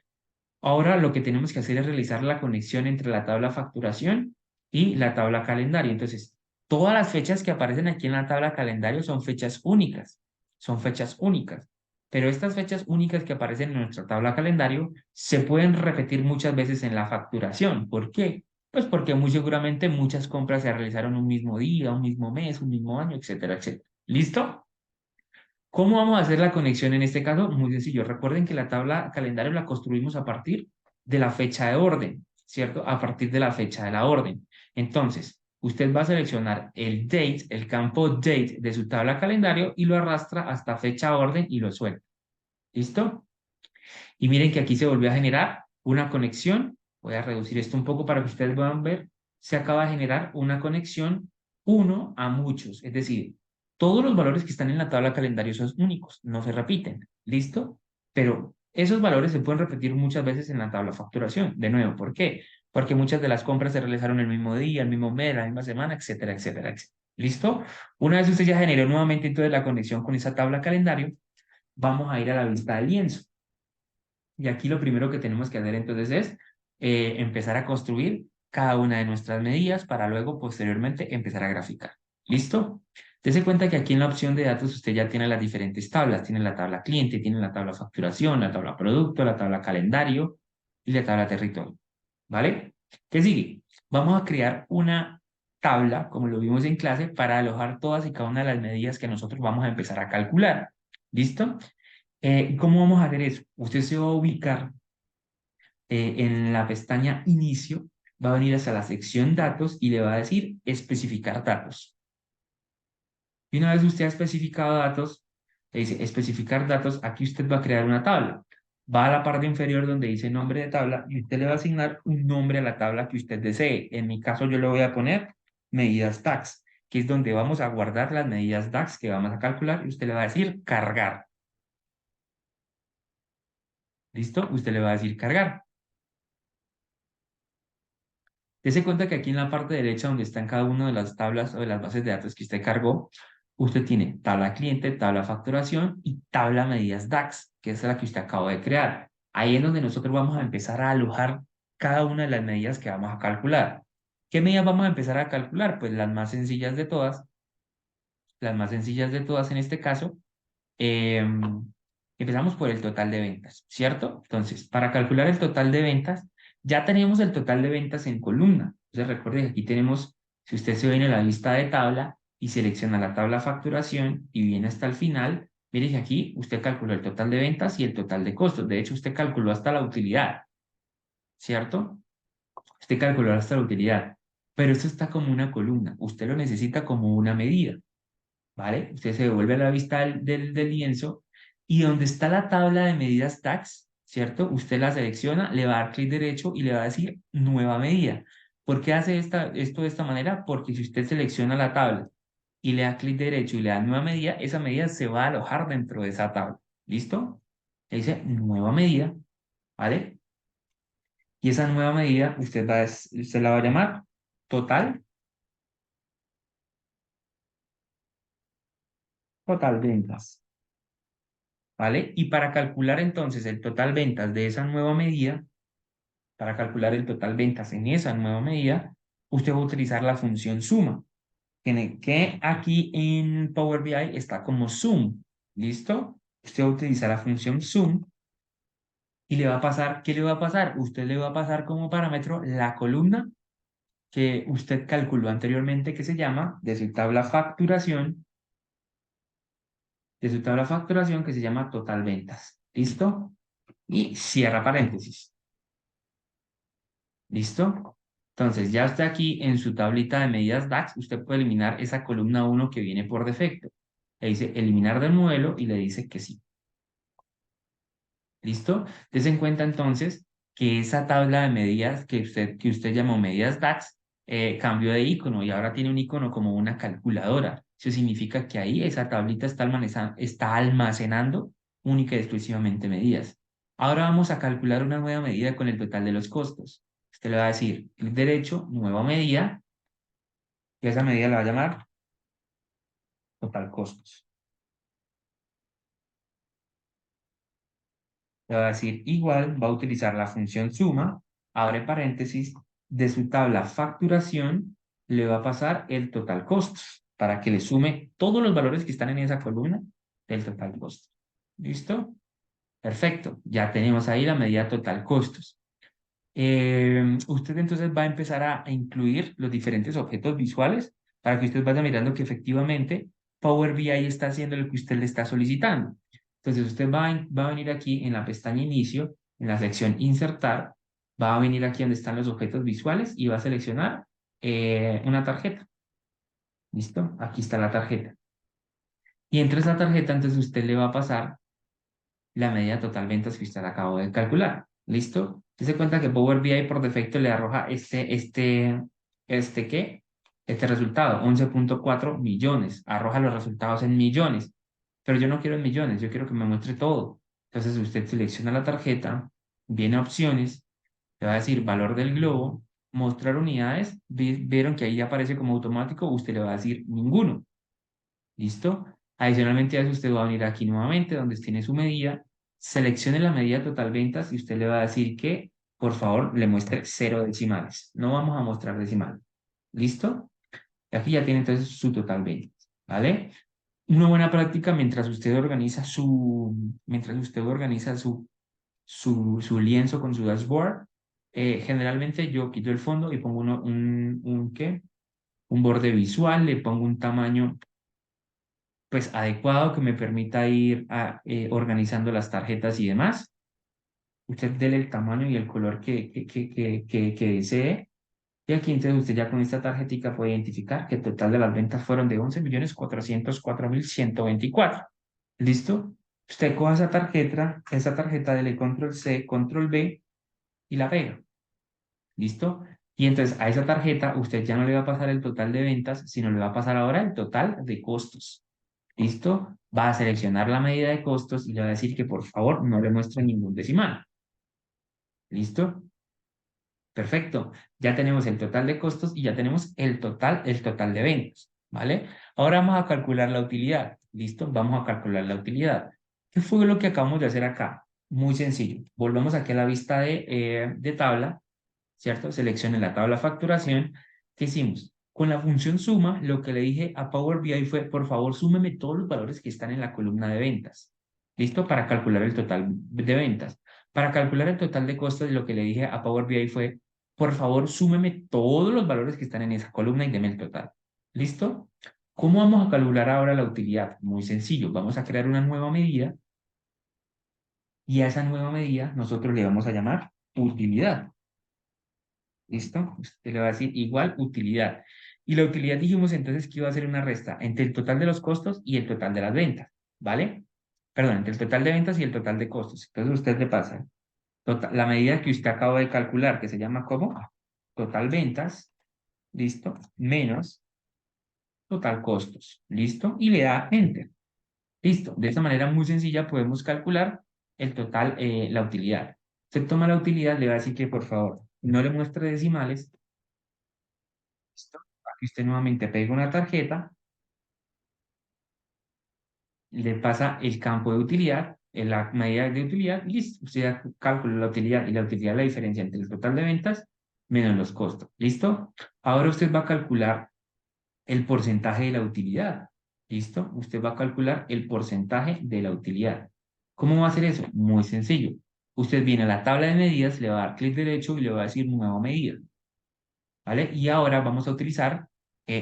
Ahora lo que tenemos que hacer es realizar la conexión entre la tabla facturación y la tabla calendario. Entonces, todas las fechas que aparecen aquí en la tabla calendario son fechas únicas, son fechas únicas. Pero estas fechas únicas que aparecen en nuestra tabla calendario se pueden repetir muchas veces en la facturación. ¿Por qué? Pues porque muy seguramente muchas compras se realizaron un mismo día, un mismo mes, un mismo año, etcétera, etcétera. ¿Listo? ¿Cómo vamos a hacer la conexión en este caso? Muy sencillo. Recuerden que la tabla calendario la construimos a partir de la fecha de orden, ¿cierto? A partir de la fecha de la orden. Entonces, usted va a seleccionar el date, el campo date de su tabla calendario y lo arrastra hasta fecha orden y lo suelta. ¿Listo? Y miren que aquí se volvió a generar una conexión. Voy a reducir esto un poco para que ustedes puedan ver. Se acaba de generar una conexión uno a muchos. Es decir, todos los valores que están en la tabla calendario son únicos, no se repiten. ¿Listo? Pero esos valores se pueden repetir muchas veces en la tabla facturación. De nuevo, ¿por qué? Porque muchas de las compras se realizaron el mismo día, el mismo mes, la misma semana, etcétera, etcétera, etcétera. ¿Listo? Una vez usted ya generó nuevamente entonces la conexión con esa tabla calendario, vamos a ir a la vista del lienzo. Y aquí lo primero que tenemos que hacer entonces es empezar a construir cada una de nuestras medidas para luego posteriormente empezar a graficar. ¿Listo? Dese cuenta que aquí en la opción de datos usted ya tiene las diferentes tablas. Tiene la tabla cliente, tiene la tabla facturación, la tabla producto, la tabla calendario y la tabla territorio. ¿Vale? ¿Qué sigue? Vamos a crear una tabla, como lo vimos en clase, para alojar todas y cada una de las medidas que nosotros vamos a empezar a calcular. ¿Listo? ¿Cómo vamos a hacer eso? Usted se va a ubicar en la pestaña Inicio, va a venir hasta la sección Datos y le va a decir Especificar datos. Y una vez usted ha especificado datos, le dice Especificar datos, aquí usted va a crear una tabla. Va a la parte inferior donde dice Nombre de tabla y usted le va a asignar un nombre a la tabla que usted desee. En mi caso yo le voy a poner Medidas DAX, que es donde vamos a guardar las medidas DAX que vamos a calcular y usted le va a decir Cargar. ¿Listo? Usted le va a decir Cargar. Dese cuenta que aquí en la parte derecha, donde están cada una de las tablas o de las bases de datos que usted cargó, usted tiene tabla cliente, tabla facturación y tabla medidas DAX, que es la que usted acabó de crear. Ahí es donde nosotros vamos a empezar a alojar cada una de las medidas que vamos a calcular. ¿Qué medidas vamos a empezar a calcular? Pues las más sencillas de todas en este caso. Empezamos por el total de ventas, ¿cierto? Entonces, para calcular el total de ventas, ya tenemos el total de ventas en columna. Entonces, recuerde que aquí tenemos, si usted se viene a la lista de tabla y selecciona la tabla facturación y viene hasta el final, mire que aquí usted calculó el total de ventas y el total de costos. De hecho, usted calculó hasta la utilidad, ¿cierto? Usted calculó hasta la utilidad, pero esto está como una columna. Usted lo necesita como una medida. ¿Vale? Usted se devuelve a la vista del lienzo y donde está la tabla de medidas tax, ¿cierto? Usted la selecciona, le va a dar clic derecho y le va a decir nueva medida. ¿Por qué hace esto de esta manera? Porque si usted selecciona la tabla y le da clic derecho y le da nueva medida, esa medida se va a alojar dentro de esa tabla. ¿Listo? Le dice nueva medida, ¿vale? Y esa nueva medida usted la va a llamar total, total ventas. ¿Vale? Y para calcular entonces el total ventas de esa nueva medida, para calcular el total ventas en esa nueva medida, usted va a utilizar la función suma, que aquí en Power BI está como sum. ¿Listo? Usted va a utilizar la función sum y le va a pasar, ¿qué le va a pasar? Usted le va a pasar como parámetro la columna que usted calculó anteriormente que se llama de su tabla facturación que se llama total ventas. ¿Listo? Y cierra paréntesis. ¿Listo? Entonces, ya está aquí en su tablita de medidas DAX, usted puede eliminar esa columna 1 que viene por defecto. Le dice eliminar del modelo y le dice que sí. ¿Listo? Dese en cuenta entonces que esa tabla de medidas que usted llamó medidas DAX cambió de icono y ahora tiene un icono como una calculadora. Eso significa que ahí esa tablita está almacenando única y exclusivamente medidas. Ahora vamos a calcular una nueva medida con el total de los costos. Usted le va a decir clic derecho, nueva medida, y esa medida la va a llamar total costos. Le va a decir igual, va a utilizar la función suma, abre paréntesis, de su tabla facturación le va a pasar el total costos para que le sume todos los valores que están en esa columna del total costos. ¿Listo? Perfecto, ya tenemos ahí la medida total costos. Usted entonces va a empezar a incluir los diferentes objetos visuales para que usted vaya mirando que efectivamente Power BI está haciendo lo que usted le está solicitando. Entonces usted va a venir aquí en la pestaña Inicio, en la sección Insertar, va a venir aquí donde están los objetos visuales y va a seleccionar una tarjeta. ¿Listo? Aquí está la tarjeta. Y entre esa tarjeta entonces usted le va a pasar la medida total ventas que usted acabó de calcular. ¿Listo? Se cuenta que Power BI por defecto le arroja ¿qué? Este resultado, 11.4 millones. Arroja los resultados en millones. Pero yo no quiero en millones, yo quiero que me muestre todo. Entonces usted selecciona la tarjeta, viene a opciones, le va a decir valor del globo, mostrar unidades. Vieron que ahí aparece como automático, usted le va a decir ninguno. ¿Listo? Adicionalmente a eso usted va a venir aquí nuevamente donde tiene su medida, seleccione la medida total ventas y usted le va a decir que por favor le muestre 0 decimales. No vamos a mostrar decimales. ¿Listo? Y aquí ya tiene entonces su total ventas. ¿Vale? Una buena práctica mientras usted organiza su lienzo con su dashboard. Generalmente yo quito el fondo y pongo ¿qué? Un borde visual, le pongo un tamaño pues adecuado que me permita ir organizando las tarjetas y demás. Usted dele el tamaño y el color que desee. Y aquí entonces usted ya con esta tarjetica puede identificar que el total de las ventas fueron de 11.404.124. ¿Listo? Usted coja esa tarjeta, dele control C, control V y la pega. ¿Listo? Y entonces a esa tarjeta usted ya no le va a pasar el total de ventas, sino le va a pasar ahora el total de costos. ¿Listo? Va a seleccionar la medida de costos y le va a decir que por favor no le muestre ningún decimal. ¿Listo? Perfecto. Ya tenemos el total de costos y ya tenemos el total de ventas. ¿Vale? Ahora vamos a calcular la utilidad. ¿Listo? Vamos a calcular la utilidad. ¿Qué fue lo que acabamos de hacer acá? Muy sencillo. Volvamos aquí a la vista de tabla, ¿cierto? Seleccione la tabla facturación. ¿Qué hicimos? Con la función suma, lo que le dije a Power BI fue, por favor, súmeme todos los valores que están en la columna de ventas. ¿Listo? Para calcular el total de ventas. Para calcular el total de costos, lo que le dije a Power BI fue, por favor, súmeme todos los valores que están en esa columna y deme el total. ¿Listo? ¿Cómo vamos a calcular ahora la utilidad? Muy sencillo. Vamos a crear una nueva medida y a esa nueva medida nosotros le vamos a llamar utilidad. ¿Listo? Usted le va a decir igual utilidad. Y la utilidad dijimos entonces que iba a ser una resta entre el total de los costos y el total de las ventas, ¿vale? Perdón, entre el total de ventas y el total de costos. Entonces usted le pasa la medida que usted acaba de calcular, que se llama como total ventas, ¿listo? Menos total costos, ¿listo? Y le da enter. Listo. De esta manera muy sencilla podemos calcular el total, la utilidad. Usted toma la utilidad, le va a decir que por favor no le muestre decimales. ¿Listo? Aquí usted nuevamente pega una tarjeta, le pasa el campo de utilidad, en la medida de utilidad, y listo. Usted ya calcula la utilidad y la utilidad es la diferencia entre el total de ventas menos los costos. ¿Listo? Ahora usted va a calcular el porcentaje de la utilidad. ¿Listo? Usted va a calcular el porcentaje de la utilidad. ¿Cómo va a hacer eso? Muy sencillo. Usted viene a la tabla de medidas, le va a dar clic derecho y le va a decir nueva medida. ¿Vale? Y ahora vamos a utilizar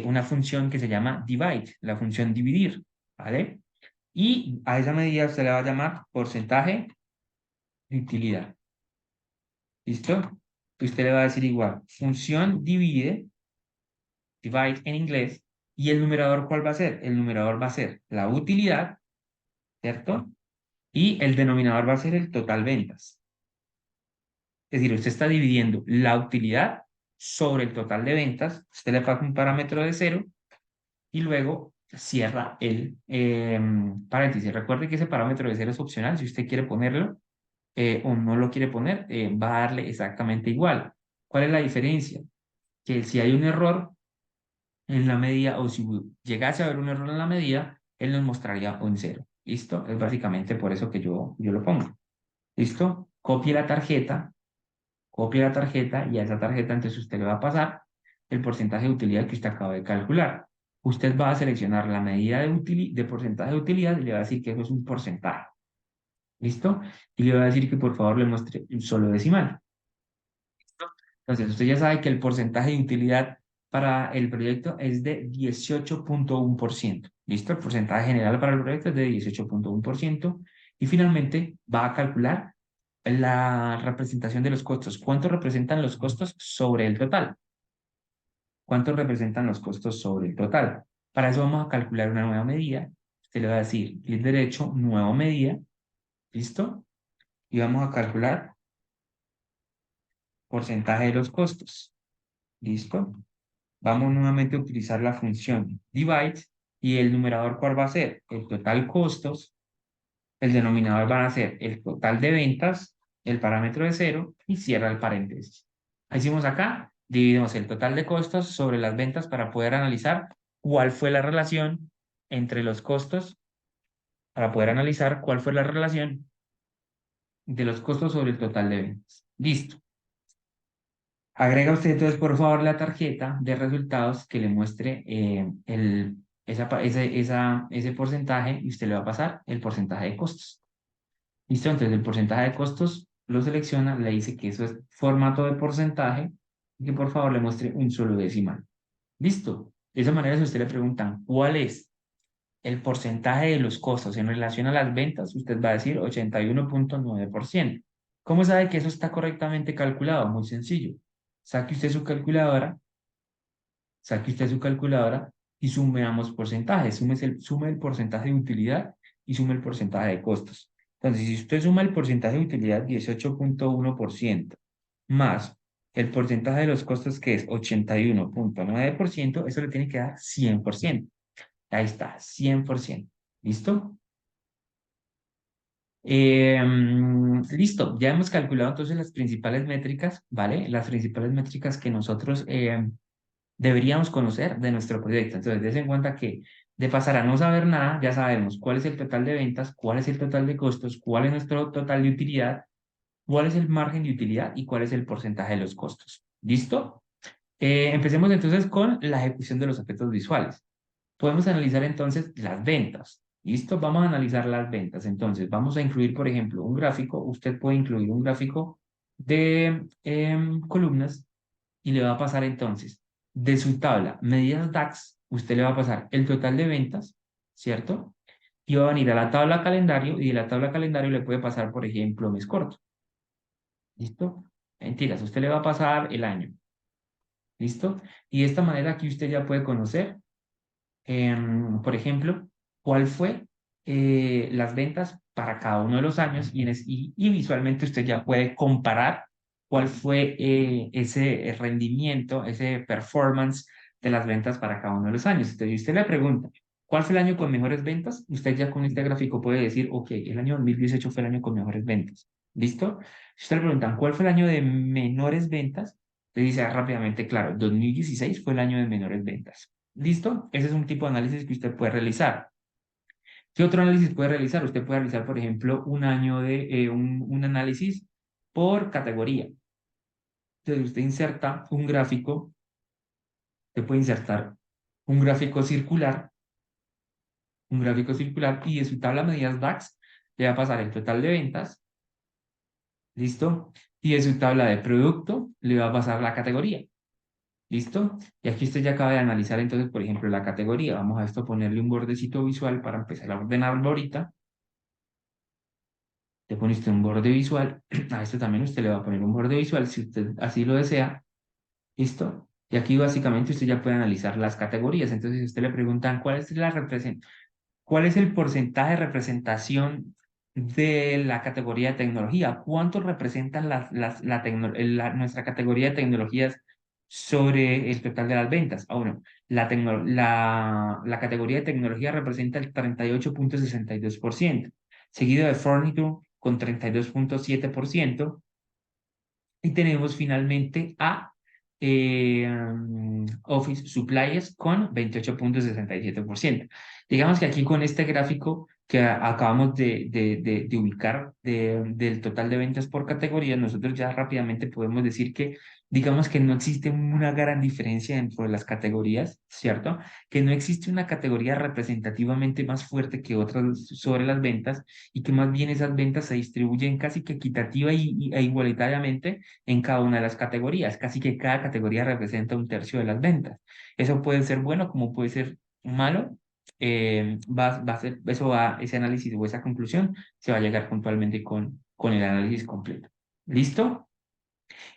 una función que se llama divide, la función dividir. ¿Vale? Y a esa medida usted le va a llamar porcentaje de utilidad. ¿Listo? Usted le va a decir igual, función divide en inglés, y el numerador, ¿cuál va a ser? El numerador va a ser la utilidad, ¿cierto? Y el denominador va a ser el total ventas. Es decir, usted está dividiendo la utilidad sobre el total de ventas, usted le pasa un parámetro de 0 y luego cierra el paréntesis. Recuerde que ese parámetro de 0 es opcional, si usted quiere ponerlo o no lo quiere poner, va a darle exactamente igual. ¿Cuál es la diferencia? Que si hay un error en la medida, o si llegase a haber un error en la medida, él nos mostraría un 0. ¿Listo? Es básicamente por eso que yo lo pongo. ¿Listo? Copie la tarjeta y a esa tarjeta entonces usted le va a pasar el porcentaje de utilidad que usted acaba de calcular. Usted va a seleccionar la medida de porcentaje de utilidad y le va a decir que eso es un porcentaje. ¿Listo? Y le va a decir que por favor le muestre un solo decimal. ¿Listo? Entonces usted ya sabe que el porcentaje de utilidad para el proyecto es de 18.1%. ¿Listo? El porcentaje general para el proyecto es de 18.1%. Y finalmente va a calcular la representación de los costos. ¿Cuánto representan los costos sobre el total? ¿Cuánto representan los costos sobre el total? Para eso vamos a calcular una nueva medida. Usted le va a decir clic derecho, nueva medida. ¿Listo? Y vamos a calcular porcentaje de los costos. ¿Listo? Vamos nuevamente a utilizar la función divide y el numerador, ¿cuál va a ser? El total costos. El denominador va a ser el total de ventas, el parámetro de 0 y cierra el paréntesis. Hicimos acá, dividimos el total de costos sobre las ventas para poder analizar cuál fue la relación entre los costos, para poder analizar cuál fue la relación de los costos sobre el total de ventas. Listo. Agrega usted entonces, por favor, la tarjeta de resultados que le muestre ese porcentaje y usted le va a pasar el porcentaje de costos. ¿Listo? Entonces el porcentaje de costos lo selecciona, le dice que eso es formato de porcentaje y que por favor le muestre un solo decimal. ¿Listo? De esa manera, si a usted le preguntan cuál es el porcentaje de los costos en relación a las ventas, usted va a decir 81.9%. ¿Cómo sabe que eso está correctamente calculado? Muy sencillo. Saque usted su calculadora, saque usted su calculadora y sume ambos porcentajes. Sume el porcentaje de utilidad y sume el porcentaje de costos. Entonces, si usted suma el porcentaje de utilidad 18.1% más el porcentaje de los costos que es 81.9%, eso le tiene que dar 100%. Ahí está, 100%. ¿Listo? Listo, ya hemos calculado entonces las principales métricas, ¿vale? Las principales métricas que nosotros deberíamos conocer de nuestro proyecto. Entonces, des en cuenta que De pasar a no saber nada, ya sabemos cuál es el total de ventas, cuál es el total de costos, cuál es nuestro total de utilidad, cuál es el margen de utilidad y cuál es el porcentaje de los costos. ¿Listo? Empecemos entonces con la ejecución de los efectos visuales. Podemos analizar entonces las ventas. ¿Listo? Vamos a analizar las ventas. Entonces, vamos a incluir, por ejemplo, un gráfico. Usted puede incluir un gráfico de columnas y le va a pasar entonces de su tabla medidas DAX, usted le va a pasar el total de ventas, ¿cierto? Y va a venir a la tabla calendario y de la tabla calendario le puede pasar, por ejemplo, mes corto. ¿Listo? Mentiras, usted le va a pasar el año. ¿Listo? Y de esta manera aquí usted ya puede conocer, por ejemplo, cuál fue las ventas para cada uno de los años y visualmente usted ya puede comparar cuál fue ese rendimiento, ese performance de las ventas para cada uno de los años. Entonces, si usted le pregunta, ¿cuál fue el año con mejores ventas? Usted ya con este gráfico puede decir, ok, el año 2018 fue el año con mejores ventas. ¿Listo? Si usted le preguntan, ¿cuál fue el año de menores ventas? Le dice rápidamente, claro, 2016 fue el año de menores ventas. ¿Listo? Ese es un tipo de análisis que usted puede realizar. ¿Qué otro análisis puede realizar? Usted puede realizar, por ejemplo, un análisis por categoría. Entonces, usted inserta un gráfico, usted puede insertar un gráfico circular y de su tabla de medidas DAX le va a pasar el total de ventas, ¿listo? Y de su tabla de producto le va a pasar la categoría. ¿Listo? Y aquí usted ya acaba de analizar entonces, por ejemplo, la categoría. Vamos a esto ponerle un bordecito visual para empezar a ordenarlo ahorita. Le pone usted un borde visual. A esto también usted le va a poner un borde visual si usted así lo desea. ¿Listo? Y aquí básicamente usted ya puede analizar las categorías. Entonces, si usted le preguntan cuál es el porcentaje de representación de la categoría de tecnología, cuánto representa nuestra categoría de tecnologías sobre el total de las ventas. Ah, bueno, la categoría de tecnología representa el 38,62%, seguido de furniture con 32,7%, y tenemos finalmente a Office Supplies con 28,67%. Digamos que aquí con este gráfico que acabamos de ubicar del total de ventas por categoría, nosotros ya rápidamente podemos decir que, digamos que no existe una gran diferencia dentro de las categorías, ¿cierto? Que no existe una categoría representativamente más fuerte que otras sobre las ventas y que más bien esas ventas se distribuyen casi que equitativa e igualitariamente en cada una de las categorías. Casi que cada categoría representa un tercio de las ventas. Eso puede ser bueno como puede ser malo. Va a ser, ese análisis o esa conclusión se va a llegar puntualmente con el análisis completo. ¿Listo?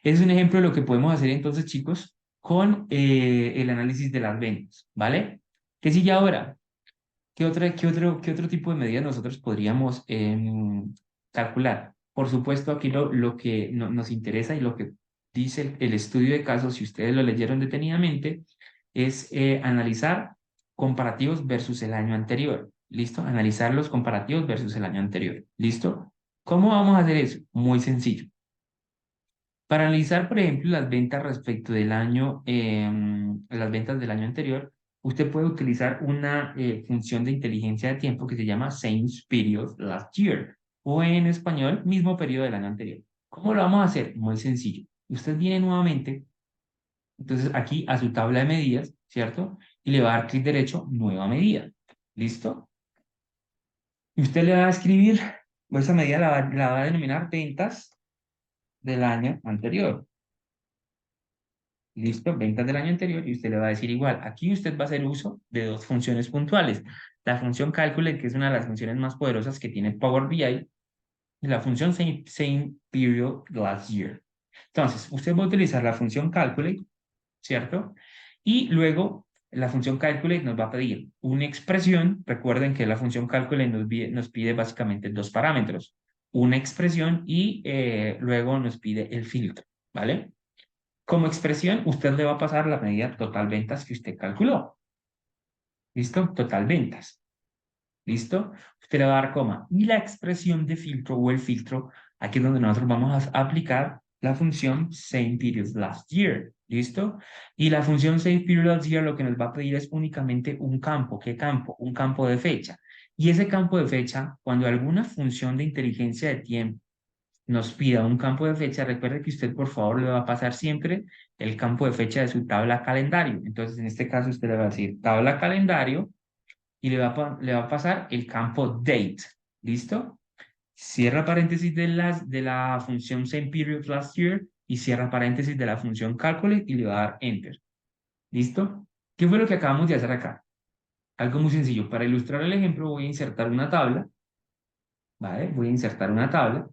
Ese es un ejemplo de lo que podemos hacer entonces, chicos, con el análisis de las ventas, ¿vale? ¿Qué sigue ahora? ¿Qué otro tipo de medidas nosotros podríamos calcular? Por supuesto, aquí lo que nos interesa y lo que dice el estudio de casos, si ustedes lo leyeron detenidamente, es analizar comparativos versus el año anterior. ¿Listo? Analizar los comparativos versus el año anterior. ¿Listo? ¿Cómo vamos a hacer eso? Muy sencillo. Para analizar, por ejemplo, las ventas respecto del año, las ventas del año anterior, usted puede utilizar una función de inteligencia de tiempo que se llama Same Period Last Year, o en español, mismo periodo del año anterior. ¿Cómo lo vamos a hacer? Muy sencillo. Usted viene nuevamente, entonces aquí a su tabla de medidas, ¿cierto? Y le va a dar clic derecho, nueva medida. ¿Listo? Y usted le va a escribir, o esa medida la va a denominar ventas del año anterior. Listo, ventas del año anterior y usted le va a decir igual. Aquí usted va a hacer uso de dos funciones puntuales. La función Calculate, que es una de las funciones más poderosas que tiene Power BI, y la función Same Period Last Year. Entonces, usted va a utilizar la función Calculate, ¿cierto? Y luego la función Calculate nos va a pedir una expresión. Recuerden que la función Calculate nos pide básicamente dos parámetros. Una expresión y luego nos pide el filtro, ¿vale? Como expresión, usted le va a pasar la medida total ventas que usted calculó. ¿Listo? Total ventas. ¿Listo? Usted le va a dar coma. Y la expresión de filtro o el filtro, aquí es donde nosotros vamos a aplicar la función same period last year. ¿Listo? Y la función same period last year lo que nos va a pedir es únicamente un campo. ¿Qué campo? Un campo de fecha. Y ese campo de fecha, cuando alguna función de inteligencia de tiempo nos pida un campo de fecha, recuerde que usted por favor le va a pasar siempre el campo de fecha de su tabla calendario. Entonces, en este caso, usted le va a decir tabla calendario y le va a pasar el campo date. ¿Listo? Cierra paréntesis de la función same period last year y cierra paréntesis de la función calculate y le va a dar enter. ¿Listo? ¿Qué fue lo que acabamos de hacer acá? Algo muy sencillo. Para ilustrar el ejemplo voy a insertar una tabla, ¿vale? Voy a insertar una tabla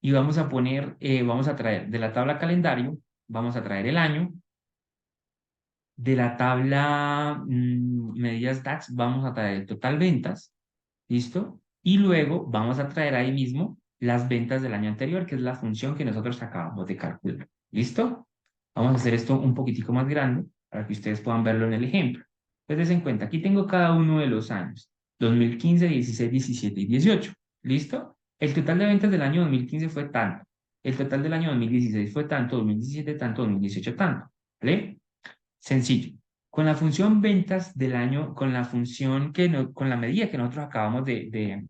y vamos a poner, vamos a traer de la tabla calendario, vamos a traer el año, de la tabla medidas DAX vamos a traer el total ventas, ¿listo? Y luego vamos a traer ahí mismo las ventas del año anterior, que es la función que nosotros acabamos de calcular, ¿listo? Vamos a hacer esto un poquitico más grande para que ustedes puedan verlo en el ejemplo. Entonces, en cuenta, aquí tengo cada uno de los años, 2015, 16, 17 y 18, ¿listo? El total de ventas del año 2015 fue tanto, el total del año 2016 fue tanto, 2017 tanto, 2018 tanto, ¿vale? Sencillo. Con la función ventas del año, con la función que no, con la medida que nosotros acabamos de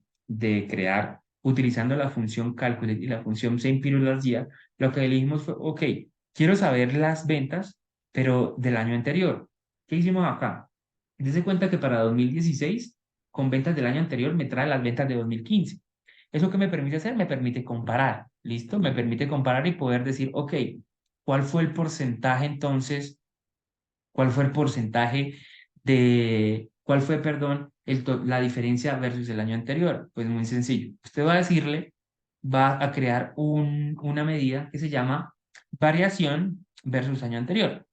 crear, utilizando la función calculate y la función same period last year, lo que elegimos fue, ok, quiero saber las ventas, pero del año anterior. ¿Qué hicimos acá? Dese cuenta que para 2016, con ventas del año anterior, me trae las ventas de 2015. ¿Eso qué me permite hacer? Me permite comparar, ¿listo? Me permite comparar y poder decir, ok, ¿cuál fue el porcentaje entonces? ¿Cuál fue el porcentaje cuál fue, perdón, la diferencia versus el año anterior? Pues muy sencillo. Usted va a decirle, va a crear una medida que se llama variación versus año anterior.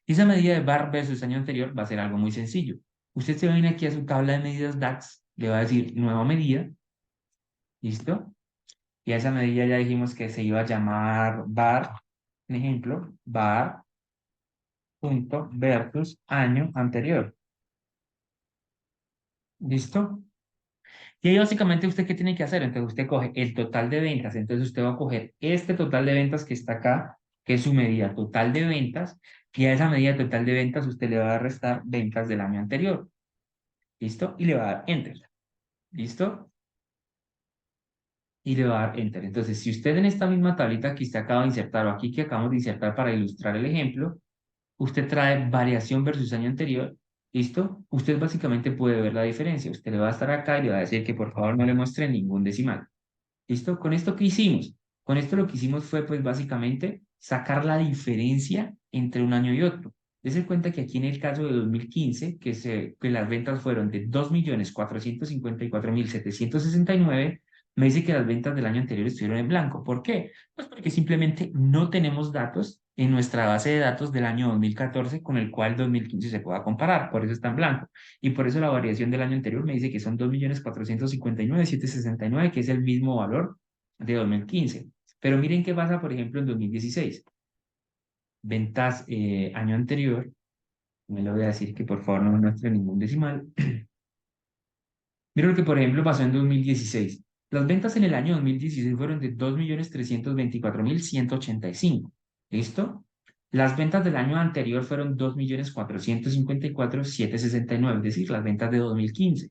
Y esa medida de var versus año anterior va a ser algo muy sencillo. Usted se viene aquí a su tabla de medidas DAX, le va a decir nueva medida, ¿listo? Y a esa medida ya dijimos que se iba a llamar var, un ejemplo, var punto versus año anterior. ¿Listo? Y ahí básicamente usted qué tiene que hacer. Entonces usted coge el total de ventas. Entonces usted va a coger este total de ventas que está acá, que es su medida total de ventas, y a esa medida total de ventas usted le va a restar ventas del año anterior. ¿Listo? Y le va a dar enter. ¿Listo? Y le va a dar enter. Entonces, si usted en esta misma tablita que usted acaba de insertar o aquí que acabamos de insertar para ilustrar el ejemplo, usted trae variación versus año anterior, ¿listo? Usted básicamente puede ver la diferencia. Usted le va a estar acá y le va a decir que por favor no le muestre ningún decimal. ¿Listo? ¿Con esto qué hicimos? Con esto lo que hicimos fue pues básicamente sacar la diferencia entre un año y otro. Dese cuenta que aquí en el caso de 2015, que las ventas fueron de 2.454.769, me dice que las ventas del año anterior estuvieron en blanco. ¿Por qué? Pues porque simplemente no tenemos datos en nuestra base de datos del año 2014 con el cual 2015 se pueda comparar. Por eso está en blanco. Y por eso la variación del año anterior me dice que son 2.459.769, que es el mismo valor de 2015. Pero miren qué pasa, por ejemplo, en 2016. Ventas año anterior, me lo voy a decir que por favor no me muestre ningún decimal. Miren lo que, por ejemplo, pasó en 2016. Las ventas en el año 2016 fueron de 2.324.185. ¿Listo? Las ventas del año anterior fueron 2.454.769, es decir, las ventas de 2015.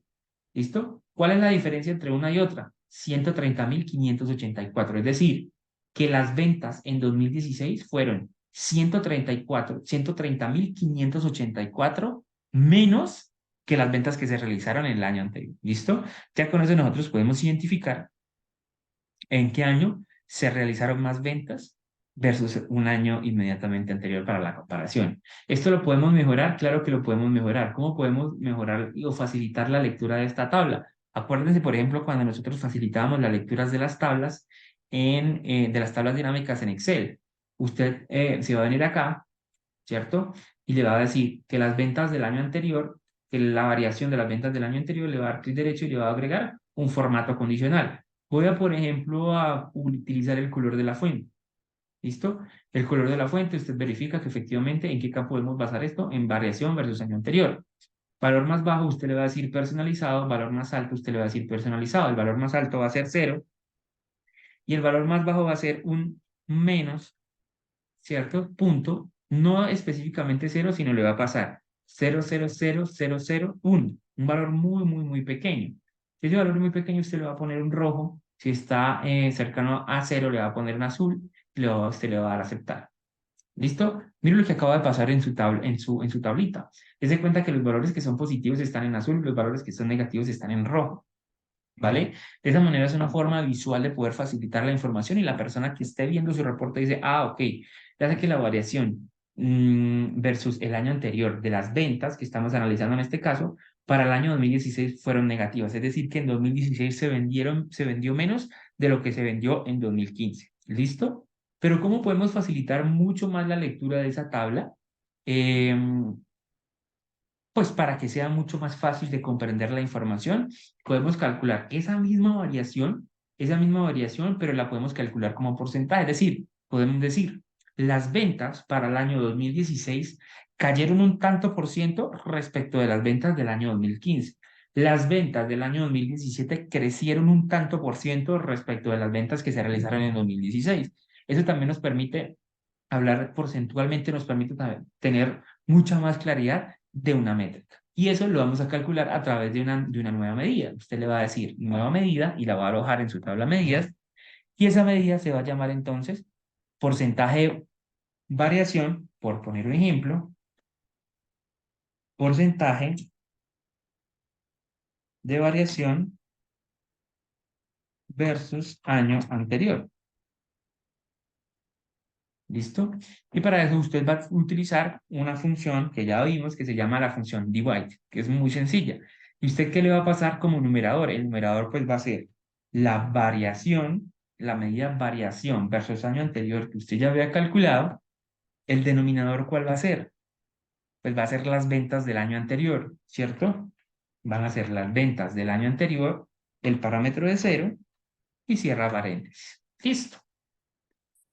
¿Listo? ¿Cuál es la diferencia entre una y otra? 130.584. Es decir, que las ventas en 2016 fueron 130.584 menos que las ventas que se realizaron en el año anterior. ¿Listo? Ya con eso nosotros podemos identificar en qué año se realizaron más ventas versus un año inmediatamente anterior para la comparación. ¿Esto lo podemos mejorar? Claro que lo podemos mejorar. ¿Cómo podemos mejorar o facilitar la lectura de esta tabla? Acuérdense, por ejemplo, cuando nosotros facilitábamos las lecturas de las tablas de las tablas dinámicas en Excel. Usted se va a venir acá, ¿cierto? Y le va a decir que las ventas del año anterior, que la variación de las ventas del año anterior, le va a dar clic derecho y le va a agregar un formato condicional. Voy a, por ejemplo, a utilizar el color de la fuente. ¿Listo? El color de la fuente, usted verifica que efectivamente en qué campo podemos basar esto, en variación versus año anterior. Valor más bajo, usted le va a decir personalizado, valor más alto, usted le va a decir personalizado. El valor más alto va a ser 0 y el valor más bajo va a ser un menos, ¿cierto? Punto, no específicamente cero, sino le va a pasar 0,00001, un valor muy, muy, muy pequeño. Si ese valor es muy pequeño, usted le va a poner un rojo, si está cercano a cero, le va a poner un azul, y usted le va a dar a aceptar. ¿Listo? Mire lo que acaba de pasar en su tablita. Dese cuenta que los valores que son positivos están en azul, los valores que son negativos están en rojo. ¿Vale? De esa manera es una forma visual de poder facilitar la información y la persona que esté viendo su reporte dice, ah, ok, ya sé que la variación versus el año anterior de las ventas que estamos analizando en este caso, para el año 2016 fueron negativas. Es decir, que en 2016 se vendió menos de lo que se vendió en 2015. ¿Listo? Pero ¿cómo podemos facilitar mucho más la lectura de esa tabla? Pues para que sea mucho más fácil de comprender la información, podemos calcular esa misma variación, pero la podemos calcular como porcentaje. Es decir, podemos decir, las ventas para el año 2016 cayeron un tanto por ciento respecto de las ventas del año 2015. Las ventas del año 2017 crecieron un tanto por ciento respecto de las ventas que se realizaron en 2016. Eso también nos permite hablar porcentualmente, nos permite tener mucha más claridad de una métrica. Y eso lo vamos a calcular a través de una nueva medida. Usted le va a decir nueva medida y la va a alojar en su tabla de medidas. Y esa medida se va a llamar entonces porcentaje de variación, por poner un ejemplo, porcentaje de variación versus año anterior. ¿Listo? Y para eso usted va a utilizar una función que ya vimos que se llama la función divide, que es muy sencilla. ¿Y usted qué le va a pasar como numerador? El numerador pues va a ser la variación, la medida variación versus año anterior que usted ya había calculado. ¿El denominador cuál va a ser? Pues va a ser las ventas del año anterior, ¿cierto? Van a ser las ventas del año anterior, el parámetro de cero y cierra paréntesis. Listo.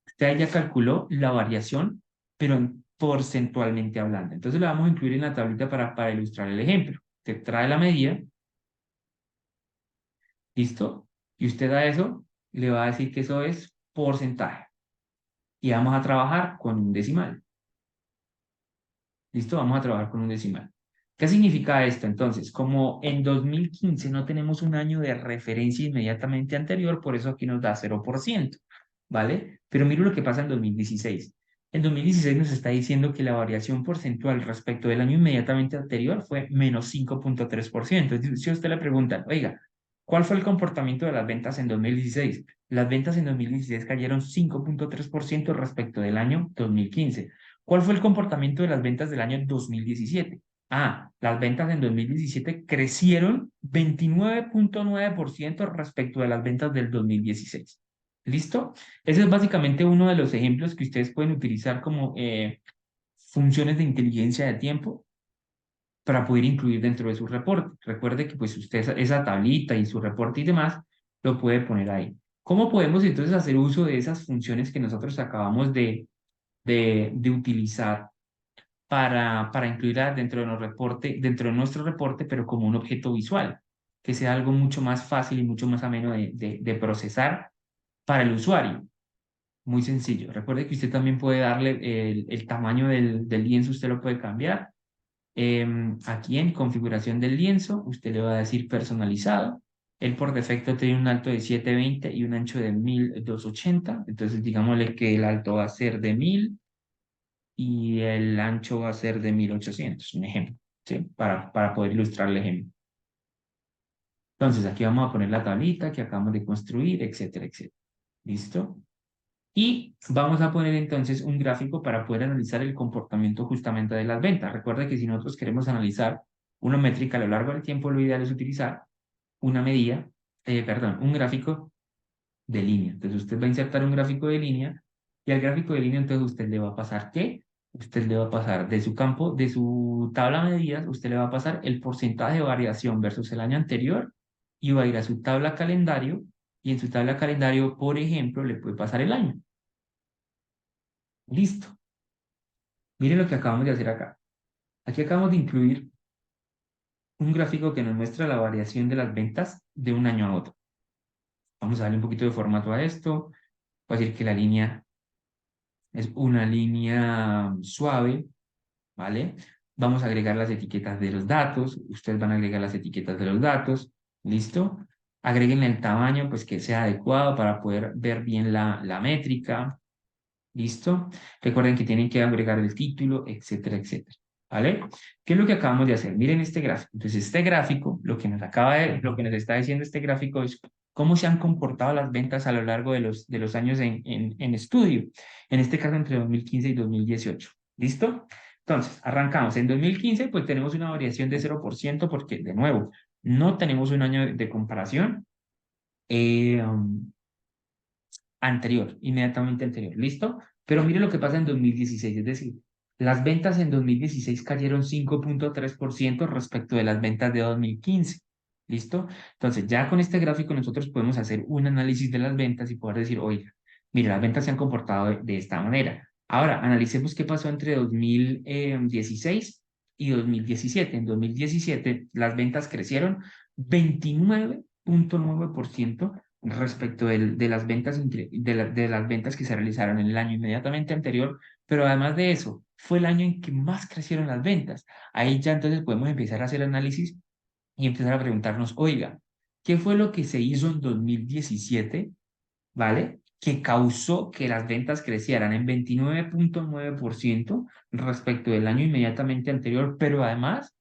Usted ya calculó la variación, pero porcentualmente hablando. Entonces la vamos a incluir en la tablita para ilustrar el ejemplo. Usted trae la medida, ¿listo? Y usted a eso le va a decir que eso es porcentaje. Y vamos a trabajar con un decimal. ¿Listo? Vamos a trabajar con un decimal. ¿Qué significa esto? Entonces, como en 2015 no tenemos un año de referencia inmediatamente anterior, por eso aquí nos da 0%, ¿vale? Pero mire lo que pasa en 2016. En 2016 nos está diciendo que la variación porcentual respecto del año inmediatamente anterior fue menos 5,3%. Es decir, si a usted le preguntan, oiga, ¿cuál fue el comportamiento de las ventas en 2016? Las ventas en 2016 cayeron 5,3% respecto del año 2015. ¿Cuál fue el comportamiento de las ventas del año 2017? Ah, las ventas en 2017 crecieron 29,9% respecto de las ventas del 2016. ¿Listo? Ese es básicamente uno de los ejemplos que ustedes pueden utilizar como funciones de inteligencia de tiempo para poder incluir dentro de su reporte. Recuerde que pues usted esa tablita y su reporte y demás lo puede poner ahí. ¿Cómo podemos entonces hacer uso de esas funciones que nosotros acabamos de utilizar para incluirla dentro de nuestro reporte, pero como un objeto visual, que sea algo mucho más fácil y mucho más ameno de procesar para el usuario? Muy sencillo. Recuerde que usted también puede darle el tamaño del lienzo, usted lo puede cambiar. Aquí en configuración del lienzo, usted le va a decir personalizado. Él por defecto tiene un alto de 720 y un ancho de 1280. Entonces, digámosle que el alto va a ser de 1000 y el ancho va a ser de 1800, un ejemplo, ¿sí? Para poder ilustrar el ejemplo. Entonces, aquí vamos a poner la tablita que acabamos de construir, etcétera, etcétera. ¿Listo? Y vamos a poner entonces un gráfico para poder analizar el comportamiento justamente de las ventas. Recuerda que si nosotros queremos analizar una métrica a lo largo del tiempo, lo ideal es utilizar una medida, un gráfico de línea. Entonces usted va a insertar un gráfico de línea y al gráfico de línea entonces usted le va a pasar ¿qué? Usted le va a pasar de su campo, de su tabla de medidas, usted le va a pasar el porcentaje de variación versus el año anterior y va a ir a su tabla calendario y en su tabla calendario, por ejemplo, le puede pasar el año. Listo. Miren lo que acabamos de hacer acá. Aquí acabamos de incluir un gráfico que nos muestra la variación de las ventas de un año a otro. Vamos a darle un poquito de formato a esto. Voy a decir que la línea es una línea suave, ¿vale? Vamos a agregar las etiquetas de los datos. Ustedes van a agregar las etiquetas de los datos. ¿Listo? Agreguen el tamaño, pues que sea adecuado para poder ver bien la métrica. ¿Listo? Recuerden que tienen que agregar el título, etcétera, etcétera. ¿Vale? ¿Qué es lo que acabamos de hacer? Miren este gráfico. Entonces, este gráfico, lo que nos está diciendo este gráfico es cómo se han comportado las ventas a lo largo de los años en estudio. En este caso, entre 2015 y 2018. ¿Listo? Entonces, arrancamos. En 2015, pues tenemos una variación de 0% porque, de nuevo, no tenemos un año de comparación. Eh, um, Anterior, inmediatamente anterior, ¿listo? Pero mire lo que pasa en 2016, es decir, las ventas en 2016 cayeron 5,3% respecto de las ventas de 2015, ¿listo? Entonces, ya con este gráfico nosotros podemos hacer un análisis de las ventas y poder decir, oiga, mire, las ventas se han comportado de esta manera. Ahora, analicemos qué pasó entre 2016 y 2017. En 2017, las ventas crecieron 29,9% respecto de las ventas, de las ventas que se realizaron en el año inmediatamente anterior, pero además de eso, fue el año en que más crecieron las ventas. Ahí ya entonces podemos empezar a hacer análisis y empezar a preguntarnos, oiga, ¿qué fue lo que se hizo en 2017, ¿vale? Que causó que las ventas crecieran en 29,9% respecto del año inmediatamente anterior, pero además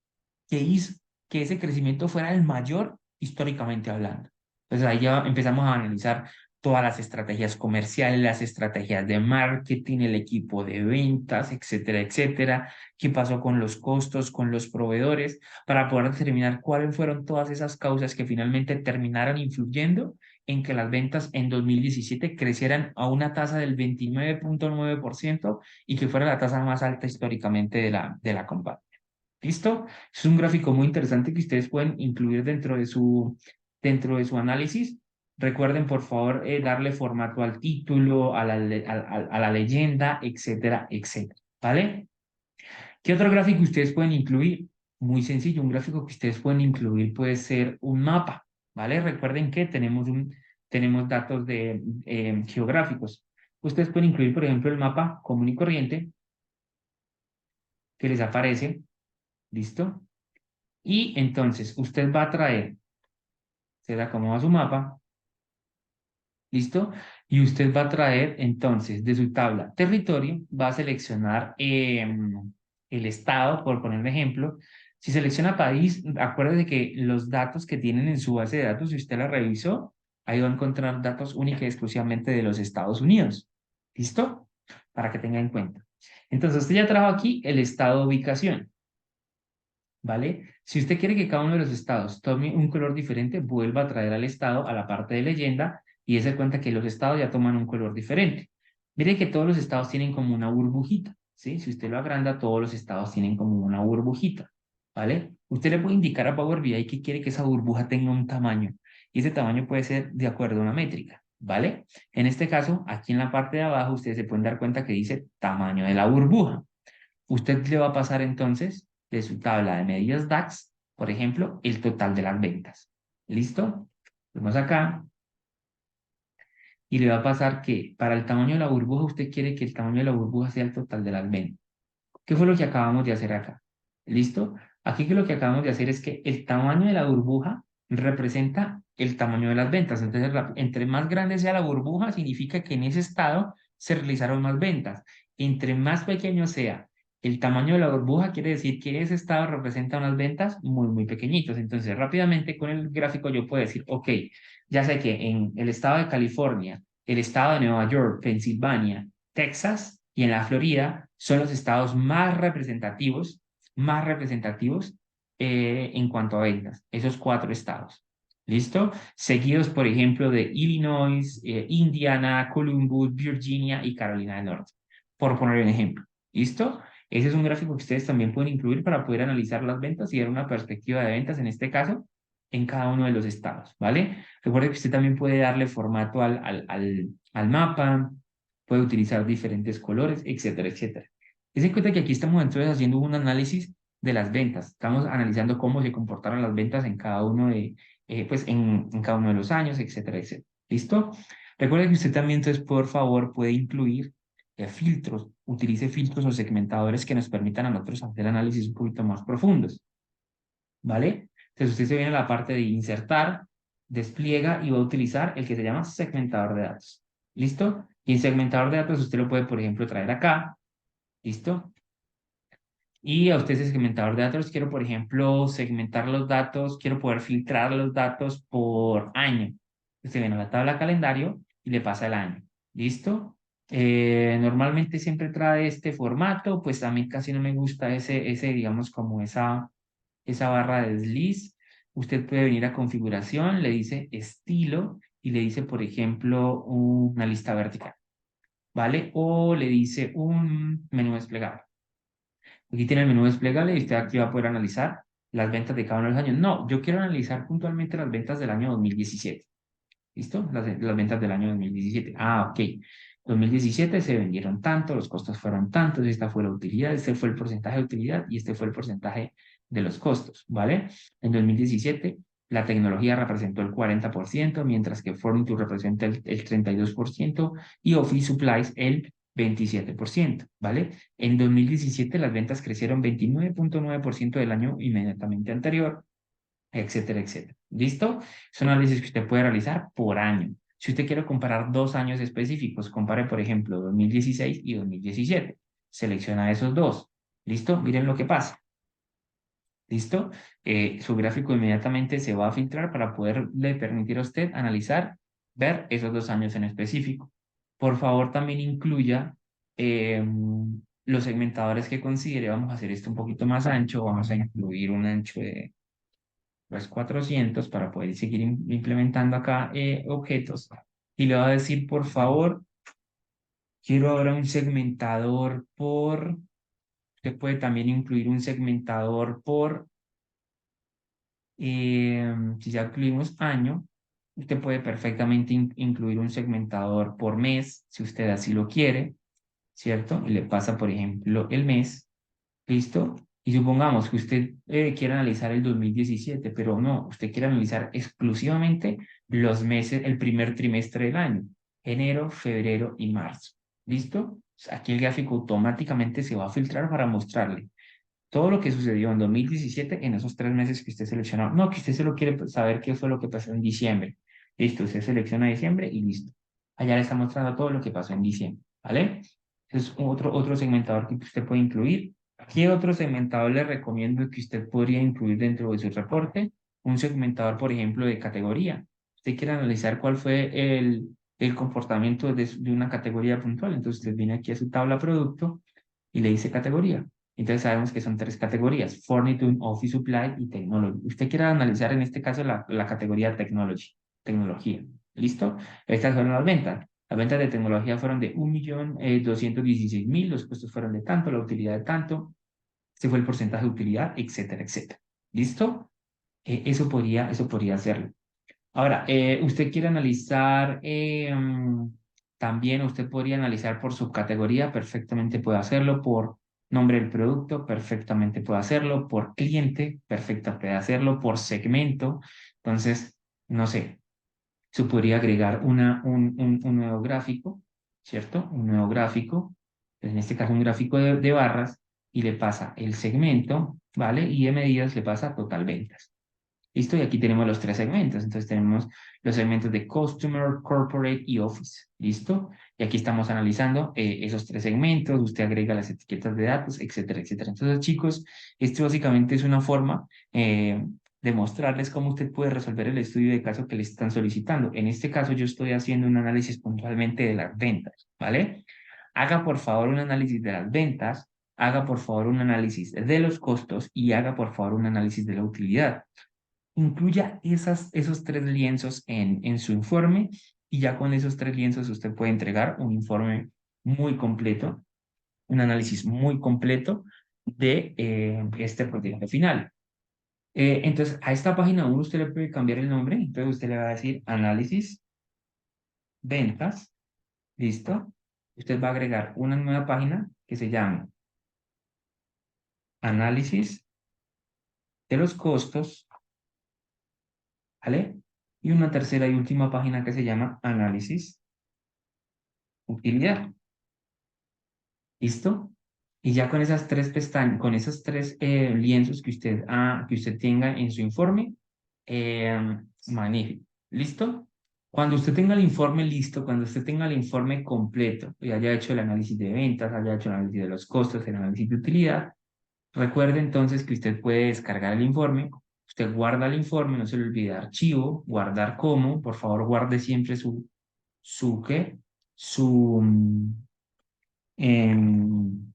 que hizo que ese crecimiento fuera el mayor históricamente hablando. Entonces ahí ya empezamos a analizar todas las estrategias comerciales, las estrategias de marketing, el equipo de ventas, etcétera, etcétera, qué pasó con los costos, con los proveedores, para poder determinar cuáles fueron todas esas causas que finalmente terminaron influyendo en que las ventas en 2017 crecieran a una tasa del 29,9% y que fuera la tasa más alta históricamente de la compañía. ¿Listo? Es un gráfico muy interesante que ustedes pueden incluir dentro de su análisis. Recuerden, por favor, darle formato al título, a la leyenda, etcétera, etcétera. ¿Vale? ¿Qué otro gráfico ustedes pueden incluir? Muy sencillo, un gráfico que ustedes pueden incluir puede ser un mapa. ¿Vale? Recuerden que tenemos datos geográficos. Ustedes pueden incluir, por ejemplo, el mapa común y corriente que les aparece. ¿Listo? Y entonces usted va a traer, se da como a su mapa, ¿listo? Y usted va a traer entonces de su tabla territorio, va a seleccionar el estado, por poner un ejemplo. Si selecciona país, acuérdese que los datos que tienen en su base de datos, si usted la revisó, ahí va a encontrar datos únicos y exclusivamente de los Estados Unidos. ¿Listo? Para que tenga en cuenta. Entonces usted ya trajo aquí el estado de ubicación. ¿Vale? Si usted quiere que cada uno de los estados tome un color diferente, vuelva a traer al estado a la parte de leyenda y se cuenta que los estados ya toman un color diferente. Mire que todos los estados tienen como una burbujita, ¿sí? Si usted lo agranda, todos los estados tienen como una burbujita, ¿vale? Usted le puede indicar a Power BI que quiere que esa burbuja tenga un tamaño y ese tamaño puede ser de acuerdo a una métrica, ¿vale? En este caso, aquí en la parte de abajo, ustedes se pueden dar cuenta que dice tamaño de la burbuja. Usted le va a pasar entonces de su tabla de medidas DAX, por ejemplo, el total de las ventas. ¿Listo? Vamos acá y le va a pasar que para el tamaño de la burbuja usted quiere que el tamaño de la burbuja sea el total de las ventas. ¿Qué fue lo que acabamos de hacer acá? ¿Listo? Aquí que lo que acabamos de hacer es que el tamaño de la burbuja representa el tamaño de las ventas. Entonces, entre más grande sea la burbuja, significa que en ese estado se realizaron más ventas. Entre más pequeño sea el tamaño de la burbuja, quiere decir que ese estado representa unas ventas muy, muy pequeñitas. Entonces, rápidamente con el gráfico yo puedo decir, ok, ya sé que en el estado de California, el estado de Nueva York, Pensilvania, Texas y en la Florida son los estados más representativos en cuanto a ventas, esos 4 estados. ¿Listo? Seguidos, por ejemplo, de Illinois, Indiana, Columbus, Virginia y Carolina del Norte, por poner un ejemplo. ¿Listo? Ese es un gráfico que ustedes también pueden incluir para poder analizar las ventas y dar una perspectiva de ventas, en este caso, en cada uno de los estados, ¿vale? Recuerde que usted también puede darle formato al mapa, puede utilizar diferentes colores, etcétera, etcétera. Ten en cuenta que aquí estamos entonces haciendo un análisis de las ventas. Estamos analizando cómo se comportaron las ventas en cada uno de, pues en cada uno de los años, etcétera, etcétera. ¿Listo? Recuerde que usted también, entonces, por favor, puede incluir filtros. Utilice filtros o segmentadores que nos permitan a nosotros hacer análisis un poquito más profundos. ¿Vale? Entonces usted se viene a la parte de insertar, despliega y va a utilizar el que se llama segmentador de datos. ¿Listo? Y el segmentador de datos usted lo puede, por ejemplo, traer acá. ¿Listo? Y a usted ese segmentador de datos, quiero, por ejemplo, segmentar los datos, quiero poder filtrar los datos por año. Usted viene a la tabla calendario y le pasa el año. ¿Listo? Normalmente siempre trae este formato, pues a mí casi no me gusta digamos, como esa barra de desliz. Usted puede venir a configuración, le dice estilo y le dice, por ejemplo, una lista vertical, ¿vale? O le dice un menú desplegable. Aquí tiene el menú desplegable y usted aquí va a poder analizar las ventas de cada uno de los años. No, yo quiero analizar puntualmente las ventas del año 2017. ¿Listo? Las ventas del año 2017. Ah, ok. 2017 se vendieron tanto, los costos fueron tantos, esta fue la utilidad, este fue el porcentaje de utilidad y este fue el porcentaje de los costos, ¿vale? En 2017 la tecnología representó el 40%, mientras que Furniture representa el 32% y Office Supplies el 27%, ¿vale? En 2017 las ventas crecieron 29.9% del año inmediatamente anterior, etcétera, etcétera. ¿Listo? Es un análisis que usted puede realizar por año. Si usted quiere comparar 2 años específicos, compare, por ejemplo, 2016 y 2017. Selecciona esos dos. ¿Listo? Miren lo que pasa. ¿Listo? Su gráfico inmediatamente se va a filtrar para poderle permitir a usted analizar, ver esos 2 años en específico. Por favor, también incluya los segmentadores que considere. Vamos a hacer esto un poquito más ancho. Vamos a incluir un ancho de los 400 para poder seguir implementando acá objetos. Y le voy a decir, por favor, quiero ahora un segmentador por, usted puede también incluir un segmentador por, si ya incluimos año, usted puede perfectamente incluir un segmentador por mes, si usted así lo quiere, ¿cierto? Y le pasa, por ejemplo, el mes. ¿Listo? Y supongamos que usted quiere analizar el 2017, pero no, usted quiere analizar exclusivamente los meses, el primer trimestre del año, enero, febrero y marzo. ¿Listo? Aquí el gráfico automáticamente se va a filtrar para mostrarle todo lo que sucedió en 2017 en esos 3 meses que usted seleccionó. No, que usted solo quiere saber qué fue lo que pasó en diciembre. Listo, usted selecciona diciembre y listo. Allá le está mostrando todo lo que pasó en diciembre, ¿vale? Es otro segmentador que usted puede incluir. ¿Qué otro segmentador le recomiendo que usted podría incluir dentro de su reporte? Un segmentador, por ejemplo, de categoría. Usted quiere analizar cuál fue el comportamiento de una categoría puntual. Entonces usted viene aquí a su tabla producto y le dice categoría. Entonces sabemos que son 3 categorías: Furniture, Office Supply y Technology. Usted quiere analizar en este caso la categoría Technology, tecnología. ¿Listo? Estas fueron las ventas. Las ventas de tecnología fueron de 1.216.000, los costos fueron de tanto, la utilidad de tanto, este fue el porcentaje de utilidad, etcétera, etcétera. ¿Listo? Eso podría hacerlo. Ahora, usted quiere analizar, también usted podría analizar por subcategoría, perfectamente puede hacerlo, por nombre del producto, perfectamente puede hacerlo, por cliente, perfectamente puede hacerlo, por segmento. Entonces, no sé, se podría agregar un nuevo gráfico, ¿cierto? Un nuevo gráfico, en este caso un gráfico de barras, y le pasa el segmento, ¿vale? Y de medidas le pasa total ventas. ¿Listo? Y aquí tenemos los 3 segmentos. Entonces tenemos los segmentos de Customer, Corporate y Office. ¿Listo? Y aquí estamos analizando esos 3 segmentos. Usted agrega las etiquetas de datos, etcétera, etcétera. Entonces, chicos, esto básicamente es una forma de mostrarles cómo usted puede resolver el estudio de caso que le están solicitando. En este caso, yo estoy haciendo un análisis puntualmente de las ventas, ¿vale? Haga por favor un análisis de las ventas, haga por favor un análisis de los costos y haga por favor un análisis de la utilidad. Incluya esos 3 lienzos en su informe y ya con esos 3 lienzos usted puede entregar un informe muy completo, un análisis muy completo de este proyecto final. Entonces, a esta página 1 usted le puede cambiar el nombre. Entonces, usted le va a decir análisis, ventas, listo. Usted va a agregar una nueva página que se llama análisis de los costos, ¿vale? y una tercera y última página que se llama análisis, utilidad. ¿Listo? Y ya con esas tres pestañas, con esos tres lienzos que usted tenga en su informe, magnífico. ¿Listo? Cuando usted tenga el informe listo, cuando usted tenga el informe completo y haya hecho el análisis de ventas, haya hecho el análisis de los costos, el análisis de utilidad, recuerde entonces que usted puede descargar el informe. Usted guarda el informe, no se le olvide archivo, guardar como, por favor guarde siempre ¿qué? Su, em,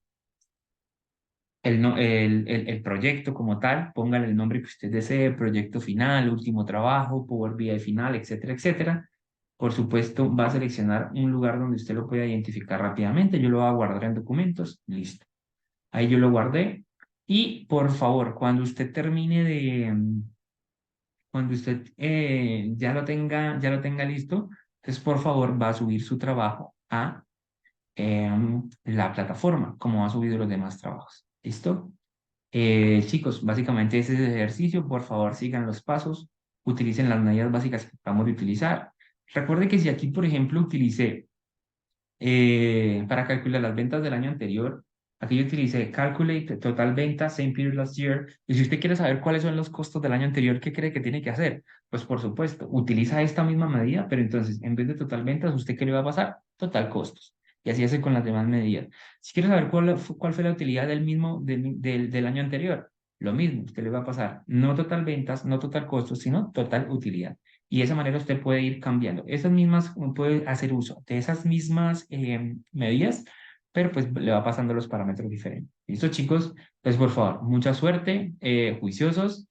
el proyecto como tal, póngale el nombre que usted desee, proyecto final, último trabajo, Power BI final, etcétera, etcétera. Por supuesto, va a seleccionar un lugar donde usted lo pueda identificar rápidamente. Yo lo voy a guardar en documentos, listo. Ahí yo lo guardé. Y por favor, cuando usted termine cuando usted ya lo tenga listo, entonces por favor va a subir su trabajo a la plataforma, como ha subido los demás trabajos. ¿Listo? Chicos, básicamente ese es el ejercicio. Por favor, sigan los pasos, utilicen las medidas básicas que acabamos de utilizar. Recuerde que si aquí, por ejemplo, utilicé para calcular las ventas del año anterior, aquí yo utilicé Calculate Total Ventas, Same Period Last Year. Y si usted quiere saber cuáles son los costos del año anterior, ¿qué cree que tiene que hacer? Pues por supuesto, utiliza esta misma medida, pero entonces en vez de total ventas, ¿usted qué le va a pasar? Total costos. Y así hace con las demás medidas. Si quiere saber cuál fue la utilidad del año anterior, lo mismo, usted le va a pasar no total ventas, no total costos, sino total utilidad. Y de esa manera usted puede ir cambiando. Esas mismas, puede hacer uso de esas mismas medidas, pero pues le va pasando los parámetros diferentes. ¿Listo, chicos? Pues por favor, mucha suerte, juiciosos,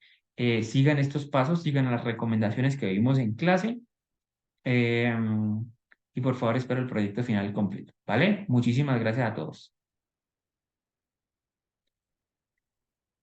sigan estos pasos, sigan las recomendaciones que vimos en clase. eh, y por favor, espero el proyecto final completo. ¿Vale? Muchísimas gracias a todos.